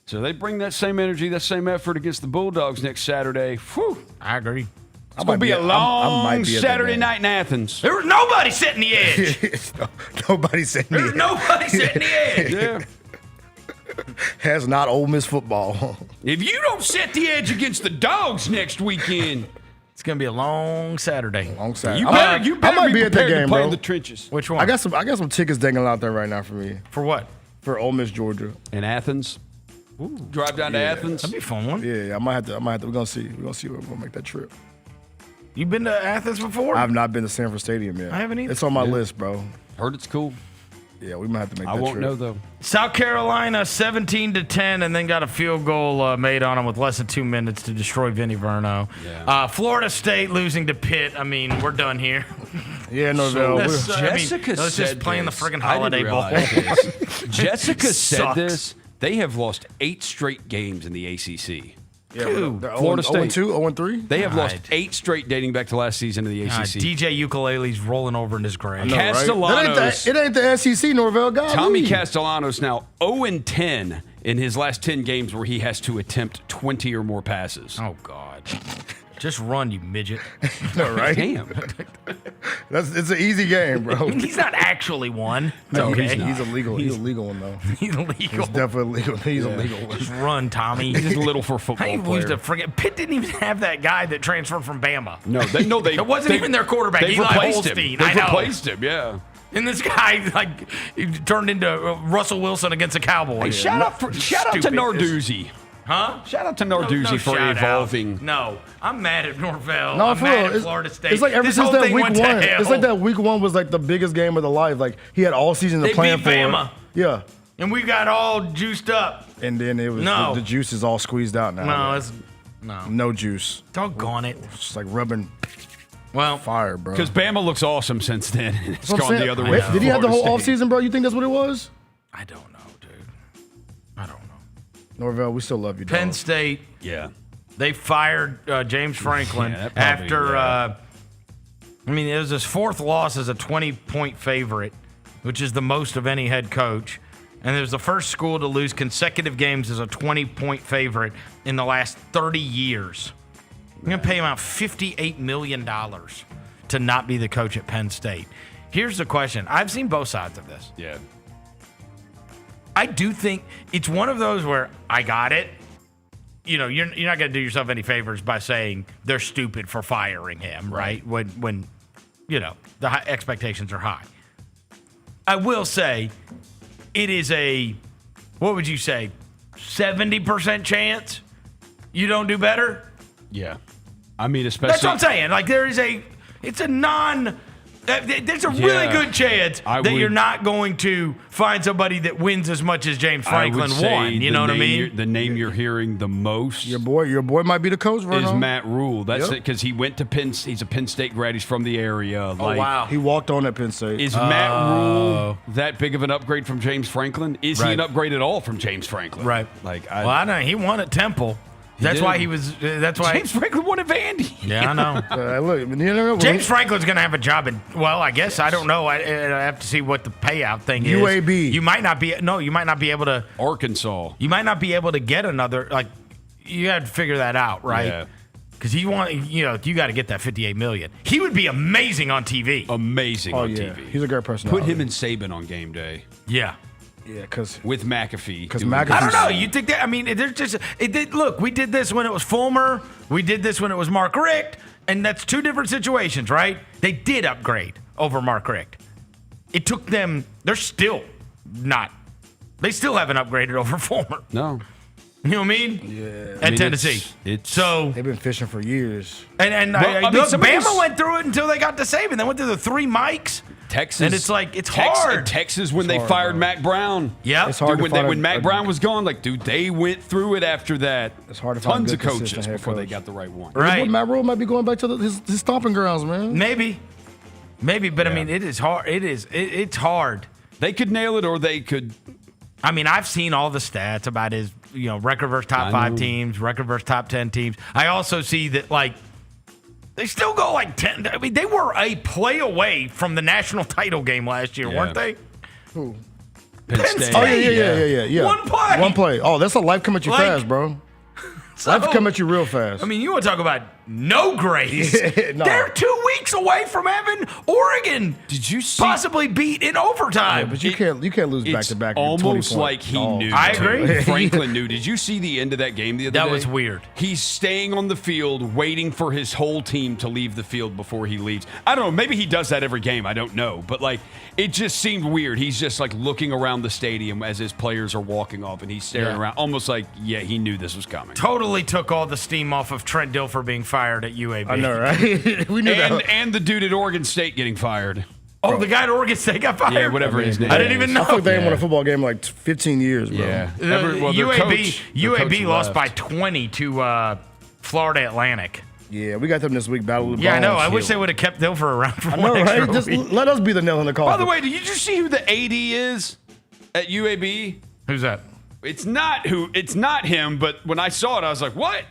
So they bring that same energy, that same effort against the Bulldogs next Saturday. Whew. I agree. It's going to be a long Saturday night in Athens. There was nobody setting the edge. Nobody setting the edge. There's nobody setting the edge. Yeah. Has not Ole Miss football. If you don't set the edge against the Dogs next weekend, it's gonna be a long Saturday. Long Saturday. You better I might be at that prepared to game, play bro. in the trenches. Which one? I got some tickets dangling out there right now for me. For what? For Ole Miss, Georgia. In Athens. Ooh. Drive down to Athens. That'd be a fun one. Yeah, I might have to. We're gonna see. We're gonna make that trip. You been to Athens before? I've not been to Sanford Stadium yet. I haven't either. It's on my list, bro. Heard it's cool. Yeah, we might have to make that I won't trip. know though. South Carolina 17-10, and then got a field goal made on them with less than 2 minutes to destroy Vinny Verno. Yeah. Florida State losing to Pitt. I mean, we're done here. Yeah, Norvell. Jessica let's said just play in the this. friggin' I Holiday didn't Bowl. realize this. Jessica said Sucks. this. They have lost 8 straight games in the ACC. They're Florida State 0-2, 0-3. They have lost 8 straight dating back to last season in the ACC. DJ Ukulele's rolling over in his grave. Castellanos. It ain't the SEC, Norvell. God, Tommy Castellanos now 0-10 in his last 10 games where he has to attempt 20 or more passes. Oh, God. Just run, you midget. No, right? Damn. It's an easy game, bro. He's not actually one. No, Okay. he's illegal. He's a legal one though. He's illegal. He's definitely illegal. He's a legal one. Just run, Tommy. He's just little for a football I player. used to forget. Pitt didn't even have that guy that transferred from Bama. No, they It wasn't even their quarterback. They've Eli replaced Holstein. him. They've I know. replaced him, yeah. And this guy, he turned into Russell Wilson against the Cowboys. Hey, shout out to Narduzzi. Huh? Shout out to Narduzzi No for shout evolving. out. No, I'm mad at Norvell. No, I'm for mad real. at Florida State. It's like ever This since whole that thing week went one. to hell. It's like that week one was like the biggest game of the life. Like he had all season to They plan beat for. Bama. Yeah. And we got all juiced up. And then it was No. the juice is all squeezed out now. No, it's no. No juice. Doggone it. It's just like rubbing Well, fire, bro. Because Bama looks awesome since then. It's That's what I'm gone saying. the other Wait, way. did he have the whole Florida State. offseason, bro? You think that's what it was? I don't know, dude. I don't know. Norvell, we still love you, Penn dog. State, Yeah. they fired James Franklin Yeah, that probably, after, yeah. I mean, it was his 4th loss as a 20-point favorite, which is the most of any head coach. And it was the first school to lose consecutive games as a 20-point favorite in the last 30 years. You're going to pay him out $58 million to not be the coach at Penn State. Here's the question. I've seen both sides of this. Yeah. I do think it's one of those where I got it. You know, you're not going to do yourself any favors by saying they're stupid for firing him, right? When you know, the expectations are high. I will say it is a, what would you say, 70% chance you don't do better? Yeah. I mean, especially. That's what I'm saying. Like, there's a really good chance that you're not going to find somebody that wins as much as James Franklin won. You know what I mean? The name you're hearing the most. Your boy might be the coach, Vernon. Is Matt Rule. That's it, because he went to Penn. He's a Penn State grad. He's from the area. Wow. He walked on at Penn State. Is Matt Rule that big of an upgrade from James Franklin? Is he an upgrade at all from James Franklin? Right. I know. He won at Temple. That's why he was. That's why James Franklin won at Vandy. Yeah, I know. James Franklin's going to have a job in. Well, I guess I don't know. I have to see what the payout thing is. UAB. You might not be. No, you might not be able to. Arkansas. You might not be able to get another. Like, you have to figure that out, right? Yeah. Because you got to get that $58 million. He would be amazing on TV. Amazing on TV. He's a great personality. Put him and Saban on game day. Yeah. Yeah, because with McAfee. Because I don't know. You think that? I mean, there's just look. We did this when it was Fulmer. We did this when it was Mark Richt, and that's two different situations, right? They did upgrade over Mark Richt. It took them. They're still not. They still haven't upgraded over Fulmer. No. You know what I mean? Yeah. At Tennessee. So they've been fishing for years. And Bama went through it until they got to Saban. They went through the 3 mics. Texas. And it's like, it's hard. Texas, when they fired Mac Brown. Yeah. It's hard when Mac Brown was gone, they went through it after that. It's hard to find tons of good, coaches before coach. they got the right one. Right. Matt Rule might be going back to his stomping grounds, man. Maybe, but I mean, it is hard. It's hard. They could nail it, or they could. I mean, I've seen all the stats about his, record versus top 5 teams, record versus top 10 teams. I also see that, they still go 10. I mean, they were a play away from the national title game last year, weren't they? Who? Penn State. Oh, yeah. One play. Oh, that's a life come at you fast, bro. Life come at you real fast. I mean, you want to talk about no grace. No. They're 2 weeks away from having Oregon. Did you see possibly beat in overtime? Yeah, but you can't lose back to back. Almost like he knew. I agree. Franklin knew. Did you see the end of that game the other day? That was weird. He's staying on the field, waiting for his whole team to leave the field before he leaves. I don't know. Maybe he does that every game. I don't know. But it just seemed weird. He's just looking around the stadium as his players are walking off, and he's staring around, almost he knew this was coming. Totally took all the steam off of Trent Dilfer being fired at UAB. I know, right? We knew that. And the dude at Oregon State getting fired. Oh, the guy at Oregon State got fired? Yeah, whatever his name is. I didn't even know. I feel like they haven't won a football game in 15 years, bro. Yeah. UAB lost by 20 to Florida Atlantic. Yeah, we got them this week. Battle of the Yeah, I know. Bones. I wish they would have kept Dilfer around for I know, one extra right? Just week. let us be the nail in the coffin. By the way, did you just see who the AD is at UAB? Who's that? It's not him, but when I saw it, I was like, what?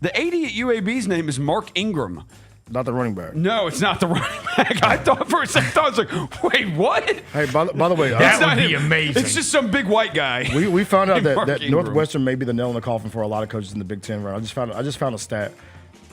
The AD at UAB's name is Mark Ingram. Not the running back. No, it's not the running back. I thought for a second, I was like, wait, what? Hey, by the way, that would be amazing. It's just some big white guy. We found out that Ingram. Northwestern may be the nail in the coffin for a lot of coaches in the Big Ten. Right? I just found a stat.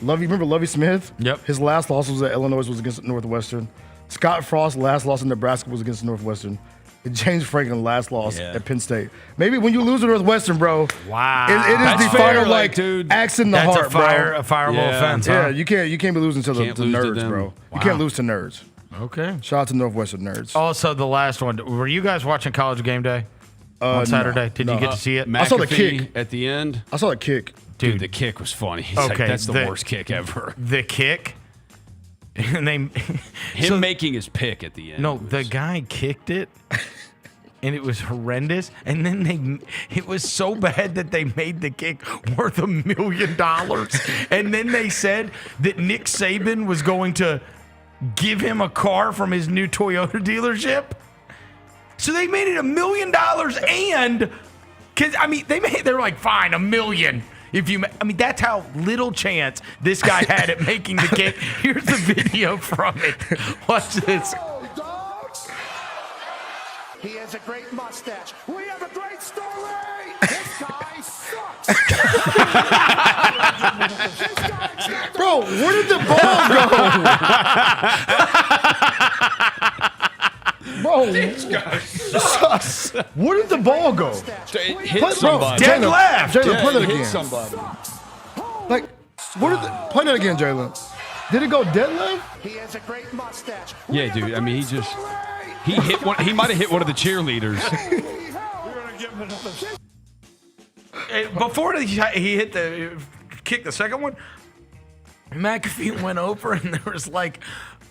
Remember Lovie Smith? Yep. His last loss was at Illinois, was against Northwestern. Scott Frost's last loss in Nebraska was against Northwestern. And James Franklin's last loss at Penn State. Maybe when you lose to Northwestern, bro. Wow. It is the final dude. axe in the heart, bro. A fireable offense. Huh? Yeah, you can't be losing to the nerds, bro. Wow. You can't lose to nerds. Okay. Shout out to Northwestern nerds. Also, the last one. Were you guys watching College Game Day on Saturday? Did you get to see it? McAfee I saw the kick at the end. I saw the kick. Dude, the kick was funny. He's that's the worst kick ever. The kick? And Him making his pick at the end. No, the guy kicked it. And it was horrendous. And then it was so bad that they made the kick worth $1 million. And then they said that Nick Saban was going to give him a car from his new Toyota dealership. So they made it $1 million, and they're like, fine, $1 million. That's how little chance this guy had at making the kick. Here's the video from it. Watch this. He has a great mustache. We have a great story. This guy sucks. Bro, where did the ball go? Bro, this guy sucks. Where did the ball go? It hit somebody. Dead left. Jalen, play that again. Hit somebody. Play that again, Jalen. Did it go deadlift? He has a great mustache. Yeah, dude. I mean, he hit one. He might have hit one of the cheerleaders. Before he hit kicked the second one, McAfee went over and there was like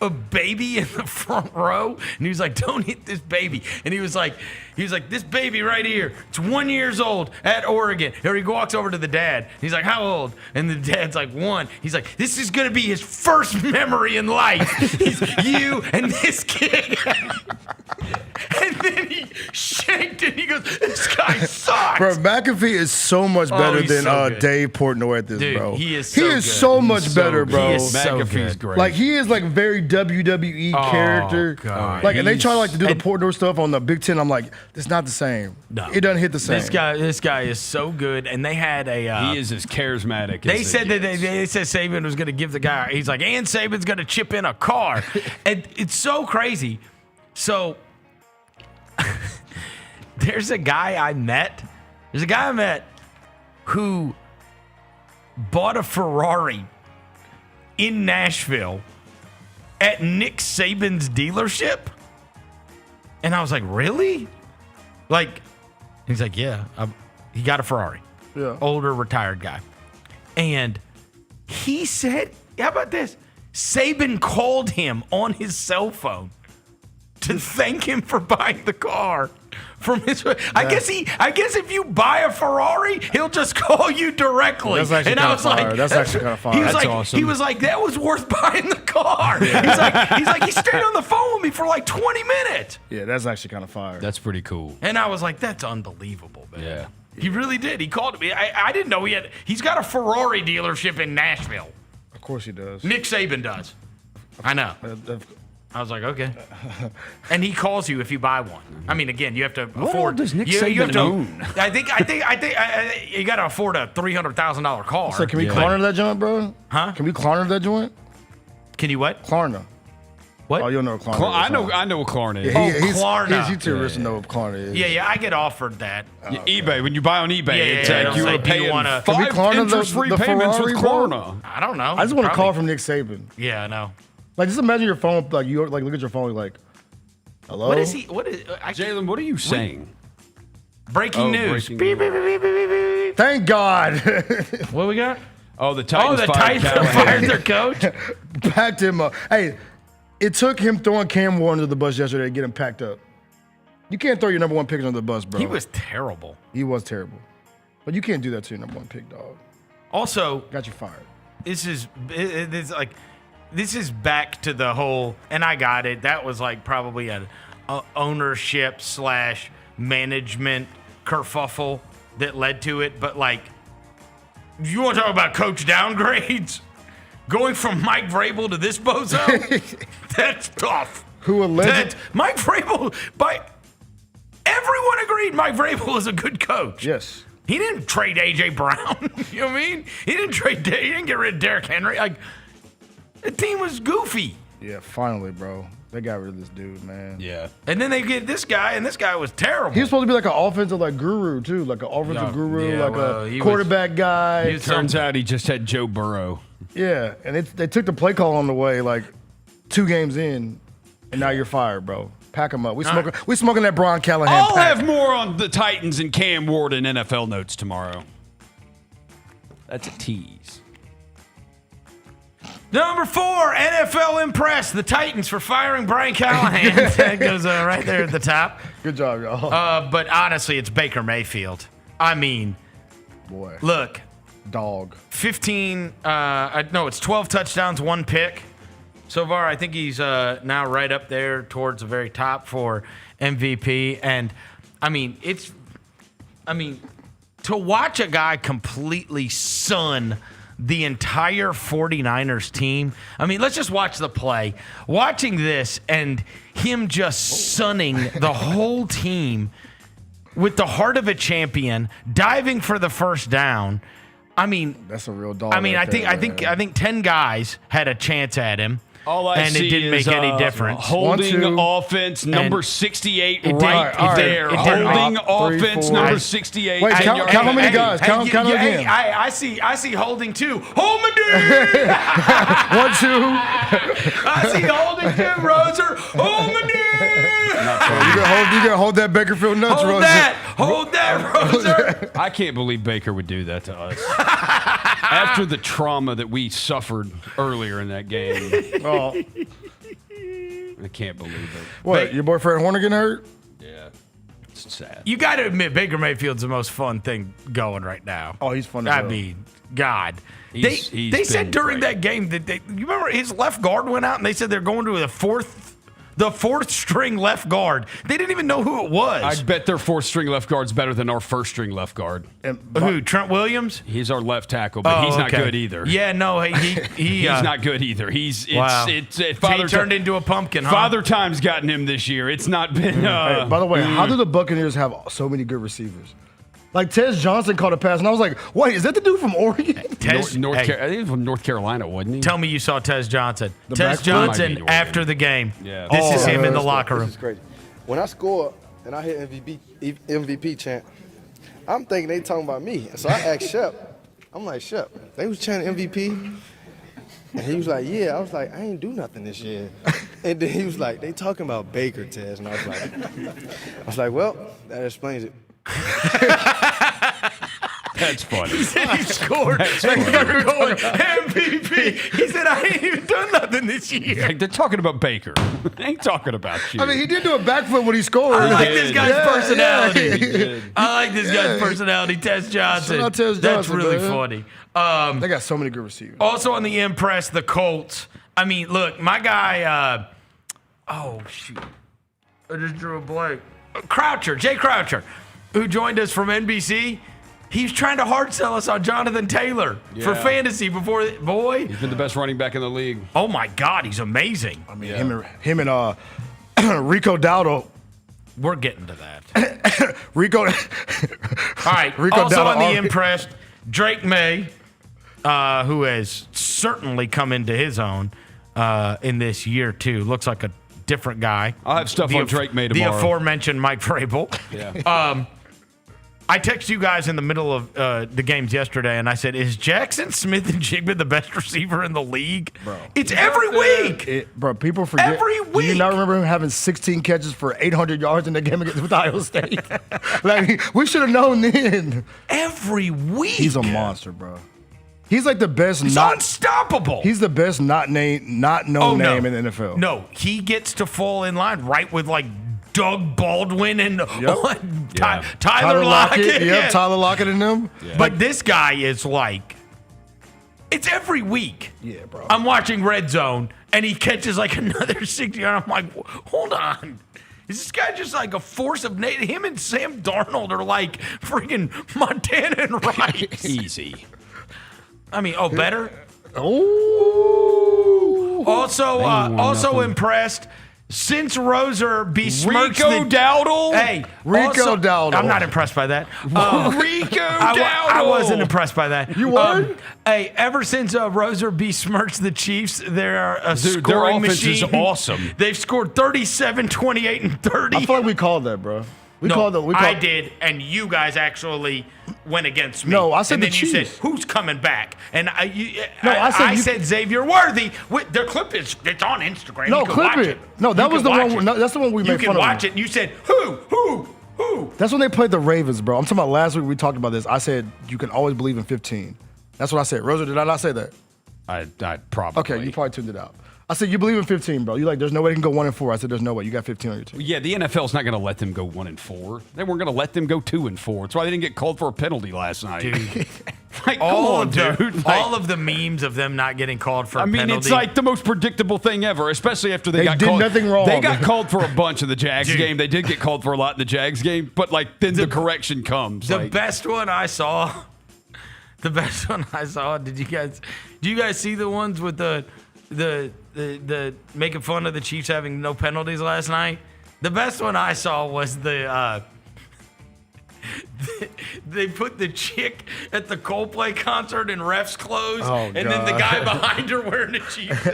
a baby in the front row, and he was like, "Don't hit this baby." And he was like, "This baby right here, it's 1 year old at Oregon." Or he walks over to the dad. He's like, "How old?" And the dad's like, 1. He's like, "This is gonna be his first memory in life. He's you and this kid." And then he shaked and he goes, "This guy sucks." Bro, McAfee is so much better he's than so good. Dave Portnoy at this, Dude, bro. he is so good. so much better, bro. He is so McAfee's good. great. Like, he is like very WWE character. God. Like, and they try He's- to do the Portnoy stuff on the Big Ten. I'm like, it's not the same. No. It doesn't hit the same. This guy is so good, and they had a. He is as charismatic. They as said it that gets. they said Saban was going to give the guy. He's like, and Saban's going to chip in a car, and it's so crazy. So there's a guy I met. Who bought a Ferrari in Nashville at Nick Saban's dealership, and I was like, really? Like, he's like, yeah. He got a Ferrari. Yeah. Older, retired guy. And he said, how about this? Saban called him on his cell phone to thank him for buying the car from his. I guess if you buy a Ferrari, he'll just call you directly. That's actually and I kinda was fire. like, That's actually kinda fire. He was That's like, awesome. he was like, that was worth buying the car. He's like, he stayed on the phone with me for like 20 minutes. Yeah, that's actually kind of fire. That's pretty cool. And I was like, that's unbelievable, man. Yeah. He really did. He called me. I didn't know he's got a Ferrari dealership in Nashville. Of course he does. Nick Saban does. I know. I was like, okay. And he calls you if you buy one. I mean, again, you have to What all afford. does Nick you Saban have to, own? I think you got to afford a $300,000 car. So can we Klarna that joint, bro? Huh? Can we Klarna that joint? Can you what? Klarna. What? Oh, you'll know what Klarna is. I know what Klarna is. Yeah, Klarna. He's too rich to know what Klarna is. Yeah, I get offered that. eBay. When you buy on eBay, it's yeah, like it'll you say, were do you paying wanna- Can we 5 Klarna interest-free the payments Ferrari, with bro? Klarna. I don't know. I just want a Probably. call from Nick Saban. Yeah, I know. Like, just imagine your phone, like, you like look at your phone, you're like, hello? What is he? What is Jalen, what are you saying? Breaking news. breaking Beep, beep, beep, beep, beep, beep, beep. Thank God. What we got? Oh, the Titans the fired Titans Callahan. fired their coach. Packed him up. Hey, it took him throwing Cam Ward under the bus yesterday to get him packed up. You can't throw your number one pick under the bus, bro. He was terrible. He was terrible. But you can't do that to your number one pick, dog. Also, Got you fired. this is back to the whole, and I got it. That was like probably an ownership / management kerfuffle that led to it. But like, you want to talk about coach downgrades? Going from Mike Vrabel to this bozo? That's tough. Who alleged? Mike Vrabel, everyone agreed Mike Vrabel is a good coach. Yes. He didn't trade A.J. Brown. You know what I mean? He didn't get rid of Derrick Henry. Like, the team was goofy. Yeah, finally, bro. They got rid of this dude, man. Yeah. And then they get this guy, and this guy was terrible. He was supposed to be like an offensive guru, too. Like an offensive guru, yeah, like well, a he quarterback guy. he was- Turns out he just had Joe Burrow. Yeah, and they took the play call on the way, like 2 games in, and now you're fired, bro. Pack him up. We smoking that Brian Callahan I'll pack. have more on the Titans and Cam Ward in NFL notes tomorrow. That's a tease. Number 4, NFL impressed the Titans for firing Brian Callahan. That goes right there at the top. Good job, y'all. But honestly, it's Baker Mayfield. I mean, Boy. look, Dog. 12 touchdowns, 1 pick. So far, I think he's now right up there towards the very top for MVP. And, to watch a guy completely sun the entire 49ers team. Let's just watch the play. Watching this and him just sunning the whole team with the heart of a champion, diving for the first down. That's a real dog. I think 10 guys had a chance at him. All I and see it didn't is, make any difference. Holding 1, 2. offense, number 68, it right didn't- there. it didn't- Holding 3, offense, 4. number 68. Wait, 10 count yards. how many guys? Count again. I see holding 2. Hold my dude. 1, 2. I see holding 2, Roser. Hold my dude. You can hold that Bakerfield nuts, Hold Roser. Hold that, Roser. I can't believe Baker would do that to us. After the trauma that we suffered earlier in that game. Oh. I can't believe it. What, your boy Fred Horner getting hurt? Yeah. It's sad. You got to admit, Baker Mayfield's the most fun thing going right now. Oh, he's fun. I mean, God. He's They said been during great. that game that you remember his left guard went out and they said they're going to the fourth string left guard. They didn't even know who it was. I bet their fourth string left guard's better than our first string left guard. Who? Trent Williams? He's our left tackle, but he's not good either. Yeah, no, he He's not good either. Wow. He He turned into a pumpkin, huh? Father Time's gotten him this year. It's not been. Hey, by the way, how do the Buccaneers have so many good receivers? Like Tez Johnson caught a pass, and I was like, "Wait, is that the dude from Oregon?" I think he was from North Carolina, wasn't he? Tell me you saw Tez Johnson. The Tez back- Johnson Might be after the game. Yeah. This is him in the locker This room. is crazy. When I score and I hit MVP chant, I'm thinking they talking about me. So I asked Shep. I'm like, Shep, they was chanting MVP? And he was like, yeah. I was like, I ain't do nothing this year. And then he was like, they talking about Baker, Tez. And I was like, well, that explains it. That's funny. He said he scored. And they were going MVP. He said, I ain't even done nothing this year. Like, they're talking about Baker. They ain't talking about you. I mean, he did do a backflip when he scored. I like this guy's personality. Yeah. I like this guy's personality, Tez Johnson. Shout out Tez That's Johnson, really man. funny. They got so many good receivers. Also on the impress, the Colts. I mean, look, my guy, oh, shoot. I just drew a blank. Jay Croucher, who joined us from NBC. He's trying to hard sell us on Jonathan Taylor for Yeah. fantasy before, boy. He's been the best running back in the league. Oh, my God, he's amazing. I mean, him and Rico Dowdle. We're getting to that. Rico. All right. Rico Also Dowdle on the already- impressed, Drake May, who has certainly come into his own in this year, too. Looks like a different guy. I'll have stuff on Drake May The tomorrow. aforementioned Mike Vrabel. Yeah. I texted you guys in the middle of the games yesterday, and I said, is Jackson Smith and Jigba the best receiver in the league? Bro. It's every week. Bro, people forget. Every Do you week. not remember him having 16 catches for 800 yards in the game against with Iowa State? Like, we should have known then. Every week. He's a monster, bro. He's like the best. He's unstoppable. He's the best not known name in the NFL. No, he gets to fall in line right with like Doug Baldwin and Tyler Lockett. Yep, Tyler Lockett and them. Yeah. But this guy is like, it's every week. Yeah, bro. I'm watching Red Zone, and he catches like another 60 yard. I'm like, hold on. Is this guy just like a force of nature? Him and Sam Darnold are like freaking Montana and Rice. Easy. I mean, better? Oh. Also impressed. Since Roser besmirched Rico Dowdle? Hey, Rico Dowdle. I'm not impressed by that. Rico Dowdle. I wasn't impressed by that. You weren't? Hey, ever since Roser besmirched the Chiefs, they're a Dude, their scoring offense is machine. awesome. They've scored 37, 28, and 30. I feel like we called that, bro. I did, and you guys actually went against me. No, I said and the then you said, Chiefs. who's coming back? And I said Xavier Worthy. Their clip it's on Instagram. No, you can clip watch it. No, that You was can the watch one. it. No, that's the one we You made can fun watch of. it, and you said, who? That's when they played the Ravens, bro. I'm talking about last week. We talked about this. I said you can always believe in 15. That's what I said. Rosa, did I not say that? I probably. Okay, you probably tuned it out. I said you believe in 15, bro. You like there's no way they can go 1-4. I said there's no way. You got 15 on your team. Yeah, the NFL's not going to let them go 1-4. They weren't going to let them go 2-4. That's why they didn't get called for a penalty last night. Dude. Like, come on, dude. Like, all of the memes of them not getting called for a I mean, penalty. it's like the most predictable thing ever, especially after they got did called. nothing wrong. They got called for a bunch in the Jags Dude. game. They did get called for a lot in the Jags game, but like then the correction comes. The like, best one I saw. The best one I saw. Do you guys see the ones with the making fun of the Chiefs having no penalties last night? The best one I saw was they put the chick at the Coldplay concert in ref's clothes, and then the guy behind her wearing a Chiefs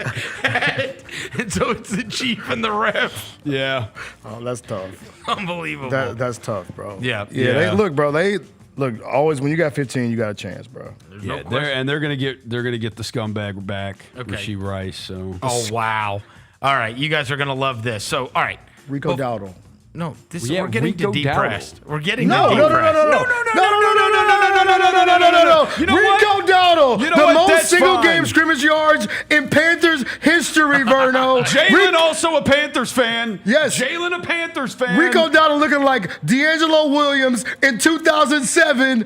hat. And so it's the chief and the ref. Yeah. Oh, that's tough. Unbelievable. That's tough, bro. Yeah. Yeah. They look. Always when you got 15, you got a chance, bro. Yeah, they're gonna get the scumbag back, Okay. Rasheed Rice. So. Oh wow! All right, you guys are gonna love this. So all right, Rico Dowdle. No, Yeah, we're getting Rico to depressed. Dowdle. We're getting No. to depressed. You know Rico Dowdle, You know the what? most That's single fine. game scrimmage yards in Panthers history, Verno. Jalen also a Panthers fan. Yes. Jalen a Panthers fan. Rico Dowdle looking like D'Angelo Williams in 2007.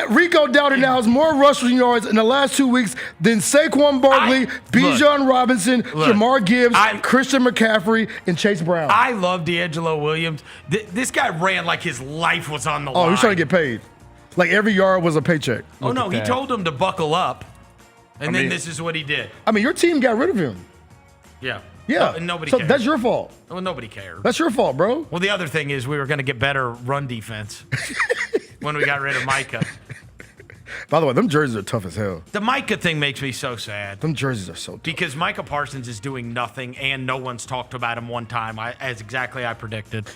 Rico Dowdle now has more rushing yards in the last 2 weeks than Saquon Barkley, Bijan Robinson, Jamar Gibbs, Christian McCaffrey, and Chase Brown. I love D'Angelo Williams. This guy ran like his life was on the line. Oh, he's trying to get paid. Like every yard was a paycheck. Oh, no, he told him to buckle up, and then this is what he did. I mean, your team got rid of him. Yeah. Yeah. Nobody so cares. that's your fault. Well, nobody cared. That's your fault, bro. Well, the other thing is we were going to get better run defense when we got rid of Micah. By the way, them jerseys are tough as hell. The Micah thing makes me so sad. Them jerseys are so tough. Because Micah Parsons is doing nothing, and no one's talked about him one time, as exactly I predicted.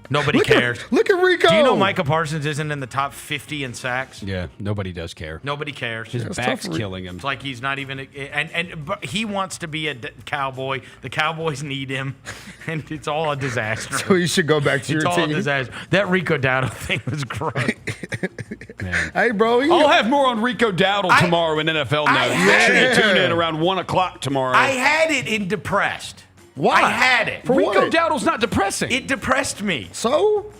Nobody cares. Look at Rico. Do you know Micah Parsons isn't in the top 50 in sacks? Yeah, nobody does care. Nobody cares. His back's killing him. It's like he's not even, but he wants to be a Cowboy. The Cowboys need him, and it's all a disaster. So you should go back to your It's all a team. disaster. That Rico Dowdle thing was great. Hey, bro. I'll have more on Rico Dowdle tomorrow in NFL Notes. Make sure you tune in around 1 o'clock tomorrow. I had it in depressed. Why? I had it. Rico Dowdle's not depressing. It depressed me. So?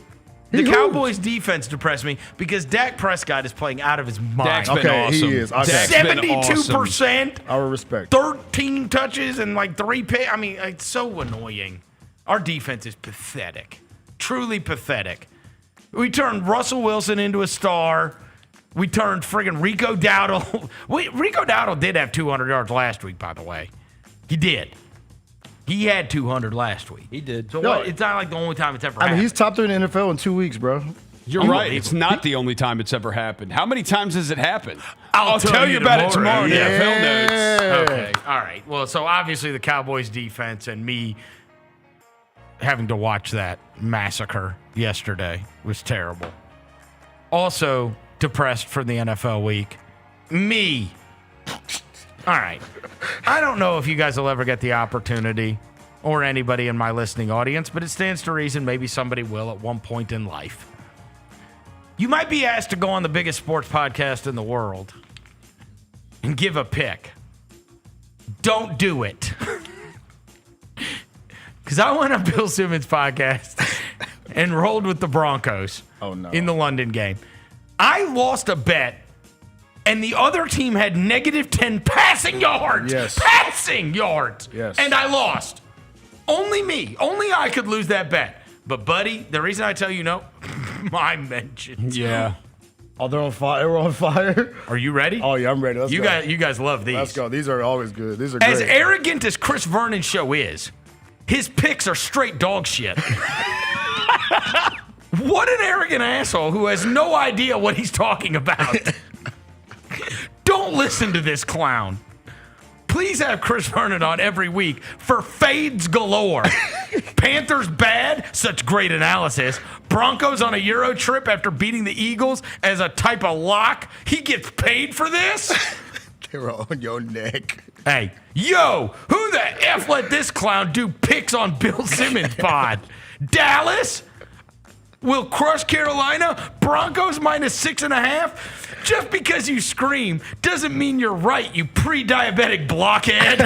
The Cowboys' defense depressed me because Dak Prescott is playing out of his mind. Dak's been awesome. he is. Okay. Dak's been 72%, I will respect. 13 touches, and like 3 picks. I mean, it's so annoying. Our defense is pathetic. Truly pathetic. We turned Russell Wilson into a star. We turned friggin' Rico Dowdle. Rico Dowdle did have 200 yards last week, by the way. He did. He had 200 last week. He did. So it's not like the only time it's ever I happened. mean, he's top 3 in the NFL in 2 weeks, bro. You're right. It's not the only time it's ever happened. How many times has it happened? I'll tell you about it tomorrow in the NFL Notes. Okay. All right. Well, so obviously the Cowboys defense and me having to watch that massacre yesterday was terrible. Also depressed for the NFL week. Me. All right. I don't know if you guys will ever get the opportunity or anybody in my listening audience, but it stands to reason maybe somebody will at one point in life. You might be asked to go on the biggest sports podcast in the world and give a pick. Don't do it. Because I went on Bill Simmons' podcast and rolled with the Broncos in the London game. I lost a bet, and the other team had -10 passing yards. Yes. Passing yards. Yes. And I lost. Only me. Only I could lose that bet. But, buddy, the reason I tell you no, my mentions. Yeah. Oh, they're on fire. We're on fire. Are you ready? Oh, yeah, I'm ready. Let's go. You guys love these. Let's go. These are always good. These are As great. arrogant as Chris Vernon Show is, his picks are straight dog shit. What an arrogant asshole who has no idea what he's talking about. Don't listen to this clown. Please have Chris Vernon on every week for fades galore. Panthers bad, such great analysis. Broncos on a Euro trip after beating the Eagles as a type of lock. He gets paid for this? They were on your neck. Hey, yo, who the F let this clown do picks on Bill Simmons pod? Dallas will crush Carolina. Broncos -6.5. Just because you scream doesn't mean you're right, you pre-diabetic blockhead.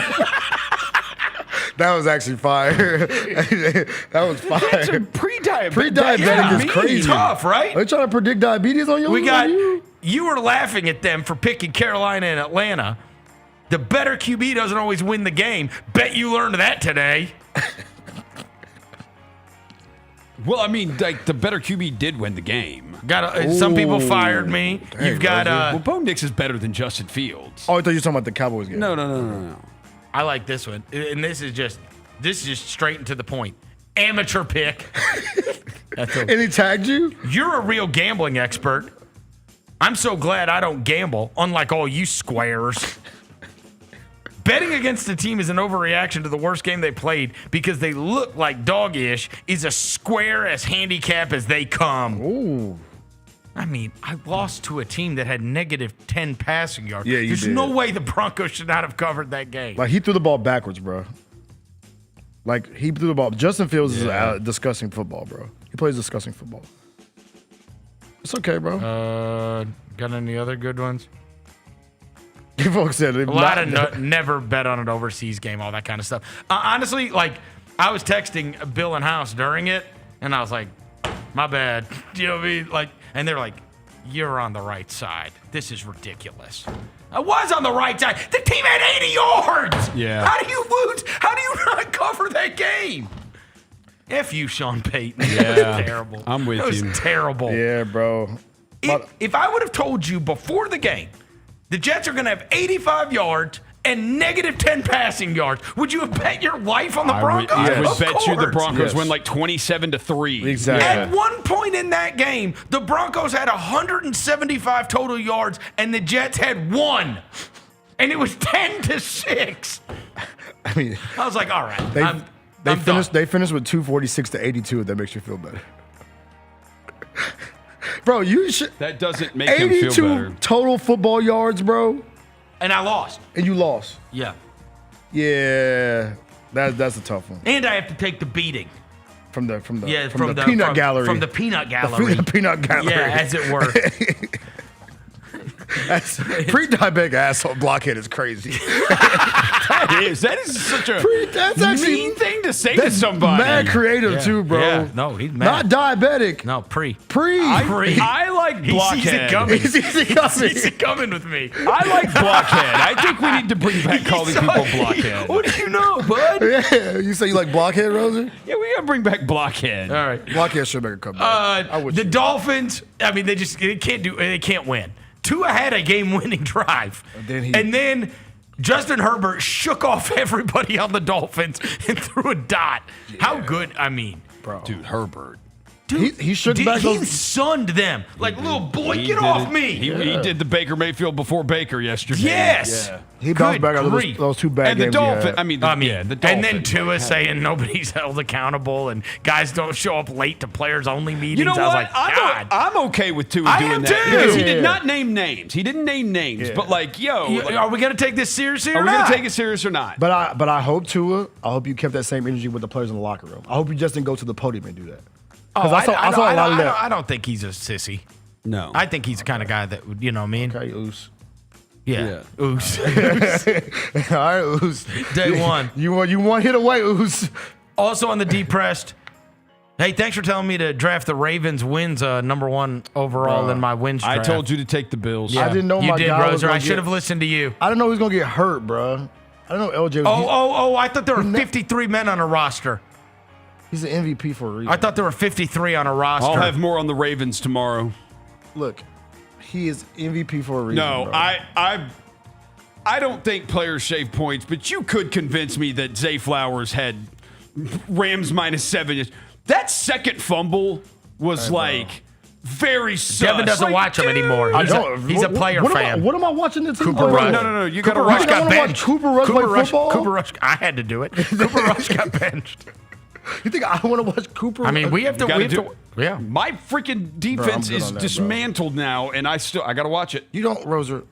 That was actually fire. That was fire. Pre-diabetic. Pre-diabetic is crazy. Tough, right? Are you trying to predict diabetes on your? We got you? you were laughing at them for picking Carolina and Atlanta. The better QB doesn't always win the game. Bet you learned that today. Well, I mean, like the better QB did win the game. Some people fired me. Dang, You've got Well, Bo Nix is better than Justin Fields. Oh, I thought you were talking about the Cowboys game. No. I like this one, and this is just straight and to the point. Amateur pick. And he tagged you? You're a real gambling expert. I'm so glad I don't gamble, unlike all you squares. betting against a team is an overreaction to the worst game they played because they look like dog-ish is a square as handicap as they come. Ooh. I mean, I lost to a team that had negative 10 passing yards. Yeah, you There's did. no way the Broncos should not have covered that game. Like, he threw the ball backwards, bro. Like, he threw the ball. Justin Fields is disgusting football, bro. He plays disgusting football. It's okay, bro. Got any other good ones? Folks said A lot of never bet on an overseas game, all that kind of stuff. Honestly, like, I was texting Bill and House during it, and I was like, my bad. You know what I mean? Like, and they're like, you're on the right side. This is ridiculous. I was on the right side. The team had 80 yards. Yeah. How do you lose? How do you not cover that game? F you, Sean Payton. Yeah. It was terrible. I'm with you. It you. was terrible. Yeah, bro. If I would have told you before the game, the Jets are going to have 85 yards and negative 10 passing yards, would you have bet your life on the Broncos? I would Of bet you the course. Broncos win like 27-3. Exactly. At one point in that game, the Broncos had 175 total yards, and the Jets had 1. And it was 10-6. I mean, I was like, all right. They finished with 246 to 82, if that makes you feel better. Bro, you should. That doesn't make him feel 82 better. total football yards, bro. And I lost. And you lost. Yeah. Yeah. That's a tough one. And I have to take the beating. From the peanut gallery. From the peanut gallery. The peanut gallery. Yeah, as it were. Pre-diabetic asshole blockhead is crazy. That is such a mean thing to say to somebody. Mad creative too, bro. Yeah. No, he's mad. Not diabetic. No, pre. I like blockhead. He sees it coming with me. I like blockhead. I think we need to bring back calling people blockhead. What do you know, bud? Yeah, you say you like blockhead, Roser? Yeah, we gotta bring back blockhead. All right. Blockhead should make a comeback. The Dolphins, I mean, they can't win. Tua had a game-winning drive. And then Justin Herbert shook off everybody on the Dolphins and threw a dot. Yeah. How good, I mean. Bro. Dude, Herbert. Dude, he shook back He those. sunned them. Like, little boy, get off me. He did the Baker Mayfield before Baker yesterday. Yes. Yeah. He bounced back out of those two bad and games. the Dolphins. The the Dolphins. And then Tua saying nobody's held accountable and guys don't show up late to players-only meetings. You know I was what? like, God. I'm okay with Tua I doing am that. too. Because he did not name names. He didn't name names. Yeah. But like, Are we going to take this seriously are or we going not? to take it serious or not? But I hope Tua. I hope you kept that same energy with the players in the locker room. I hope you just didn't go to the podium and do that. Oh, I saw a lot of that. I don't think he's a sissy. No. I think he's the kind of guy that would, you know what I mean? Okay, Oos. Yeah. Oos. All right, Oos. Day one. You one hit away, Oos. Also on the depressed. Hey, thanks for telling me to draft the Ravens wins number 1 overall in my wins draft. I told you to take the Bills. I didn't know you my did, guy was Roser. gonna I should have listened to you. I didn't know he was going to get hurt, bro. I didn't know LJ was. I thought there were 53 men on a roster. He's an MVP for a reason. I thought there were 53 on a roster. I'll have more on the Ravens tomorrow. Look, he is MVP for a reason. No, bro. I don't think players shave points, but you could convince me that Zay Flowers had Rams -7. That second fumble was very sus. Devin doesn't watch him anymore. He's a player fan. What am I watching the team Cooper play? Rush. No. You got to Cooper Rush watch. got watch benched. Cooper Rush play football? Cooper Rush. I had to do it. Cooper Rush got benched. You think I want to watch Cooper? I mean, we have to. Yeah. My freaking defense good is on that, dismantled now, and I got to watch it. You don't, Roser.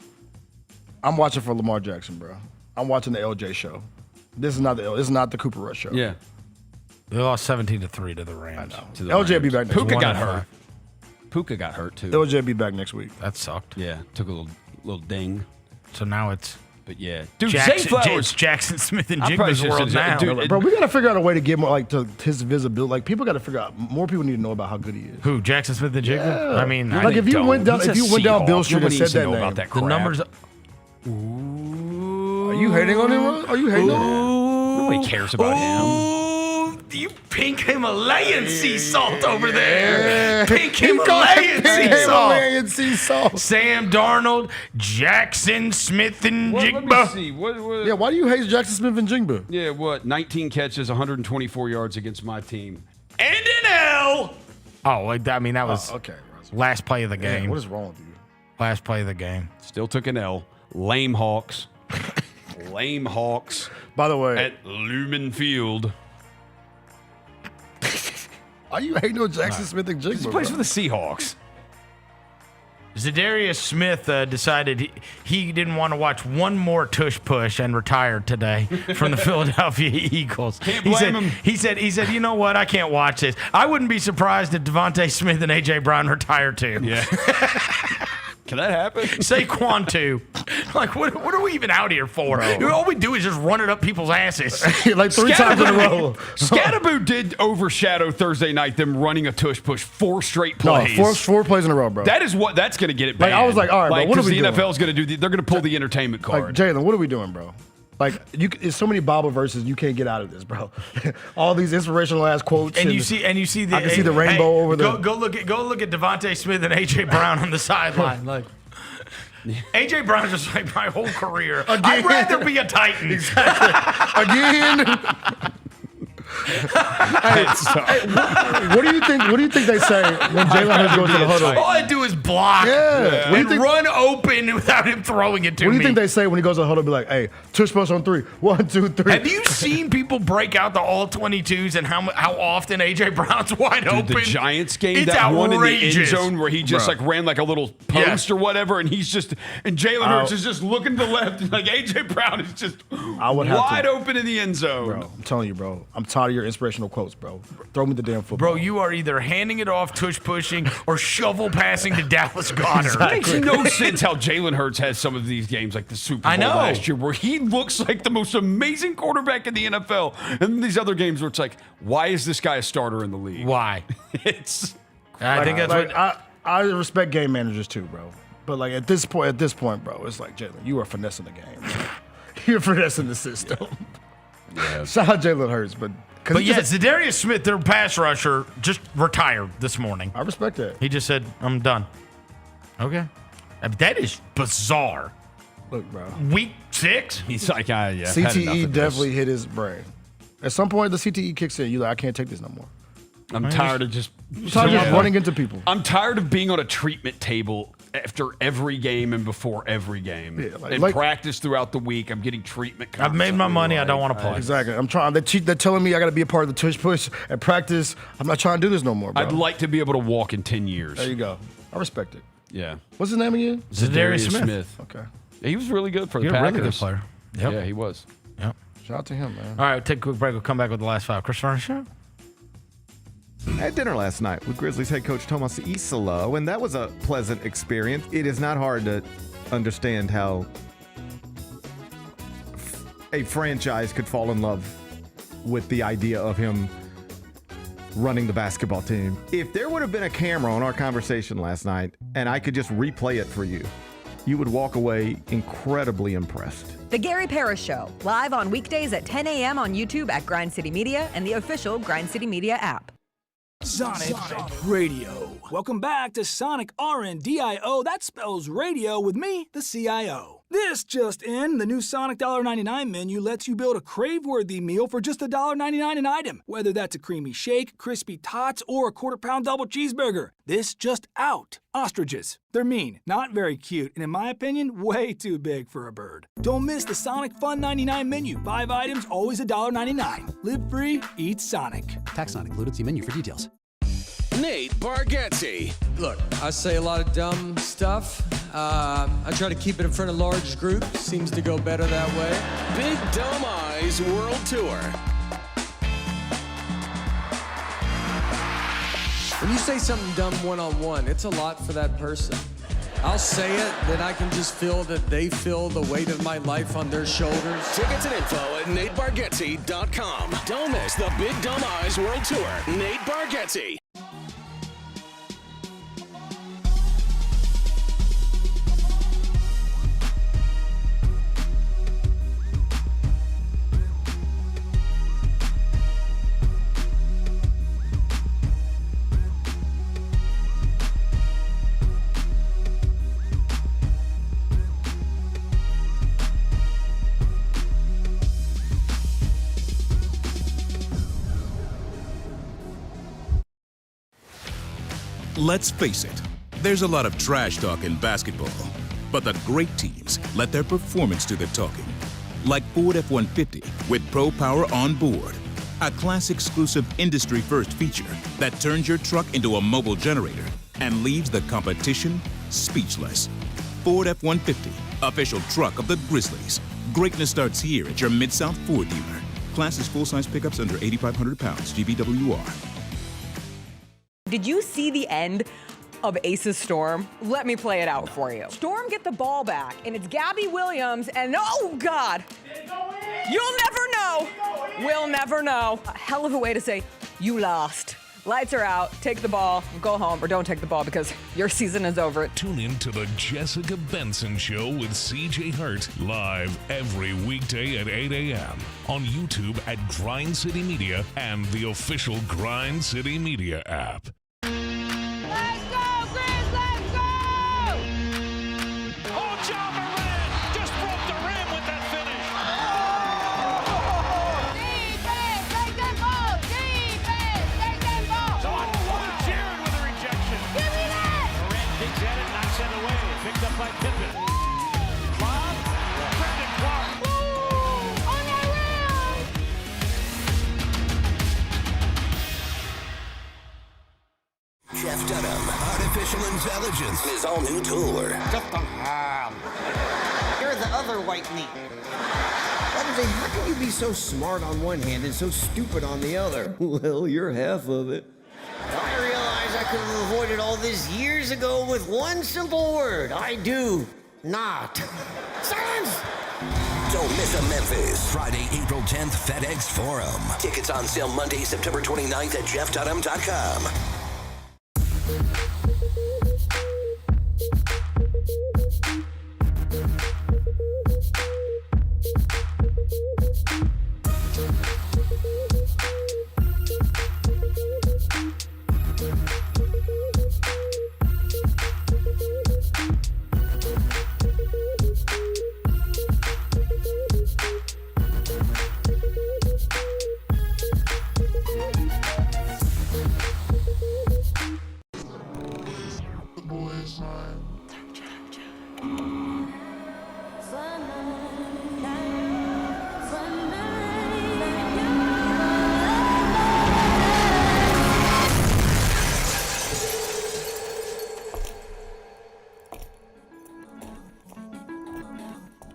I'm watching for Lamar Jackson, bro. I'm watching the LJ show. This is not the Cooper Rush show. Yeah. They lost 17-3 to the Rams. To the LJ Rams. be back next Puka week. got hurt. Puka got hurt too. LJ be back next week. That sucked. Yeah, took a little ding. So now it's. But yeah, dude, Zay Flowers, Jackson Smith and I probably Jigba's should world say- now. dude, Bro, we got to figure out a way to get more to his visibility. Like, people got to figure out, more people need to know about how good he is. Who, Jackson Smith and Jigba? Yeah. I mean, Like, if you went down Bill Street and said that name. about that the crap. numbers. Are you hating on him, Ro? Are you hating on him? Nobody cares about him. You pink Himalayan sea salt over there. Pink Himalayan sea salt. Sam Darnold, Jackson Smith and Let me Jigba. see. What? Yeah, why do you hate Jackson Smith and Jigba? Yeah, what? 19 catches, 124 yards against my team. And an L. Oh, I mean, that was Okay. last play of the game. What is wrong with you? Last play of the game. Still took an L. Lame Hawks. lame Hawks. By the way, at Lumen Field. Are you hating on Jackson Smith and Jigba? He plays for the Seahawks. Zadarius Smith decided he didn't want to watch one more tush push and retired today from the Philadelphia Eagles. Can't blame him. He said, you know what? I can't watch this. I wouldn't be surprised if Devontae Smith and A.J. Brown retire too. Yeah. Can that happen? Saquon too. Like, what are we even out here for? Bro. All we do is just run it up people's asses. Like 3 times in a row. Scatterboo did overshadow Thursday night, them running a tush push 4 straight plays. No, four plays in a row, bro. That's going to get it banned. Like, I was like, all right, bro, what are we doing? Because the NFL is going to do, they're going to pull the entertainment card. Like, Jalen, what are we doing, bro? Like, there's so many Bible verses you can't get out of this, bro. All these inspirational ass quotes. And you see the. I can see the rainbow over there. Go look at Devontae Smith and A.J. Brown on the sideline. Like, A.J. Brown's just like, my whole career, I'd rather be a Titan. Exactly. Again. What do you think? What do you think they say when Jalen Hurts goes to the huddle? All I do is block and run open without him throwing it to me. What do you think they say when he goes to the huddle? Be like, "Hey, tush push on 3. 1, 2, 3." Have you seen people break out the all 22s and how often A.J. Brown's wide open? The Giants game, it's that outrageous. one in the end zone where he just like ran like a little post or whatever, and he's just Jalen Hurts is just looking to the left, and like A.J. Brown is just wide open in the end zone. Bro, I'm telling you, bro. I'm tired of your inspirational quotes, bro. Throw me the damn football. Bro, you are either handing it off, tush pushing, or shovel passing to Dallas Goedert. It makes no sense how Jalen Hurts has some of these games like the Super Bowl last year where he looks like the most amazing quarterback in the NFL. And these other games where it's like, why is this guy a starter in the league? Why? I think that's what I respect game managers too, bro. But like at this point, bro, it's like, Jalen, you are finessing the game. You're finessing the system. Yeah. Shout out Jalen Hurts, but Zadarius Smith, their pass rusher, just retired this morning. I respect that. He just said, I'm done. Okay. That is bizarre. Look, bro. Week 6? He's like, CTE definitely hit his brain. At some point, the CTE kicks in. You're like, I can't take this no more. I'm tired of just running into people. I'm tired of being on a treatment table after every game and before every game. Yeah, in practice throughout the week, I'm getting treatment. I've made my money. I don't want to play. Exactly. I'm trying. They're telling me I got to be a part of the tush push at practice. I'm not trying to do this no more, bro. I'd like to be able to walk in 10 years. There you go. I respect it. Yeah. What's his name again? Zadarius Smith. Okay. Yeah, he was really good for the You're Packers. a really good player. Yep. Yeah, he was. Yep. Shout out to him, man. All right, take a quick break. We'll come back with the last 5. Chris Vernon Show. At dinner last night with Grizzlies head coach Thomas Isolo, and that was a pleasant experience. It is not hard to understand how a franchise could fall in love with the idea of him running the basketball team. If there would have been a camera on our conversation last night and I could just replay it for you, you would walk away incredibly impressed. The Gary Parrish Show, live on weekdays at 10 a.m. on YouTube at Grind City Media and the official Grind City Media app. Sonic Radio. Welcome back to Sonic RNDIO. That spells radio with me, the CIO. This just in, the new Sonic $1.99 menu lets you build a crave-worthy meal for just $1.99 an item. Whether that's a creamy shake, crispy tots, or a quarter-pound double cheeseburger. This just out. Ostriches. They're mean, not very cute, and in my opinion, way too big for a bird. Don't miss the Sonic Fun 99 menu. 5 items, always $1.99. Live free, eat Sonic. Tax not included. See menu for details. Nate Bargatze. Look, I say a lot of dumb stuff. I try to keep it in front of large groups. Seems to go better that way. Big Dumb Eyes World Tour. When you say something dumb one-on-one, it's a lot for that person. I'll say it, then I can just feel that they feel the weight of my life on their shoulders. Tickets and info at NateBargatze.com. Don't miss the Big Dumb Eyes World Tour. Nate Bargatze. Let's face it, there's a lot of trash talk in basketball, but the great teams let their performance do the talking. like Ford F-150 with Pro Power on board. A class-exclusive industry-first feature that turns your truck into a mobile generator and leaves the competition speechless. Ford F-150, official truck of the Grizzlies. Greatness starts here at your Mid-South Ford dealer. Class is full-size pickups under 8,500 pounds, GVWR. Did you see the end of Ace's Storm? Let me play it out for you. Storm get the ball back, and it's Gabby Williams, and oh God, you'll never know. We'll never know. A hell of a way to say you lost. Lights are out, take the ball, go home, or don't take the ball because your season is over. Tune in to the Jessica Benson Show with CJ Hurt, live every weekday at 8 a.m. on YouTube at Grind City Media and the official Grind City Media app. Let's go, Grizz, let's go! Oh, John Moran just broke the rim with that finish. Defense, take that ball! Defense, take that ball! Jared with a rejection. Give me that! Moran digs at it, knocks it away. Picked up by Pippen. Bob, Brendan Clark. Ooh, on that rim! Jeff Dunham, artificial intelligence, his all-new tour. You're the other white meat. How can you be so smart on one hand and so stupid on the other? Well, you're half of it. I realize I could have avoided all this years ago with one simple word. I do not. Silence! Don't miss a Memphis. Friday, April 10th, FedEx Forum. Tickets on sale Monday, September 29th at jeffdunham.com.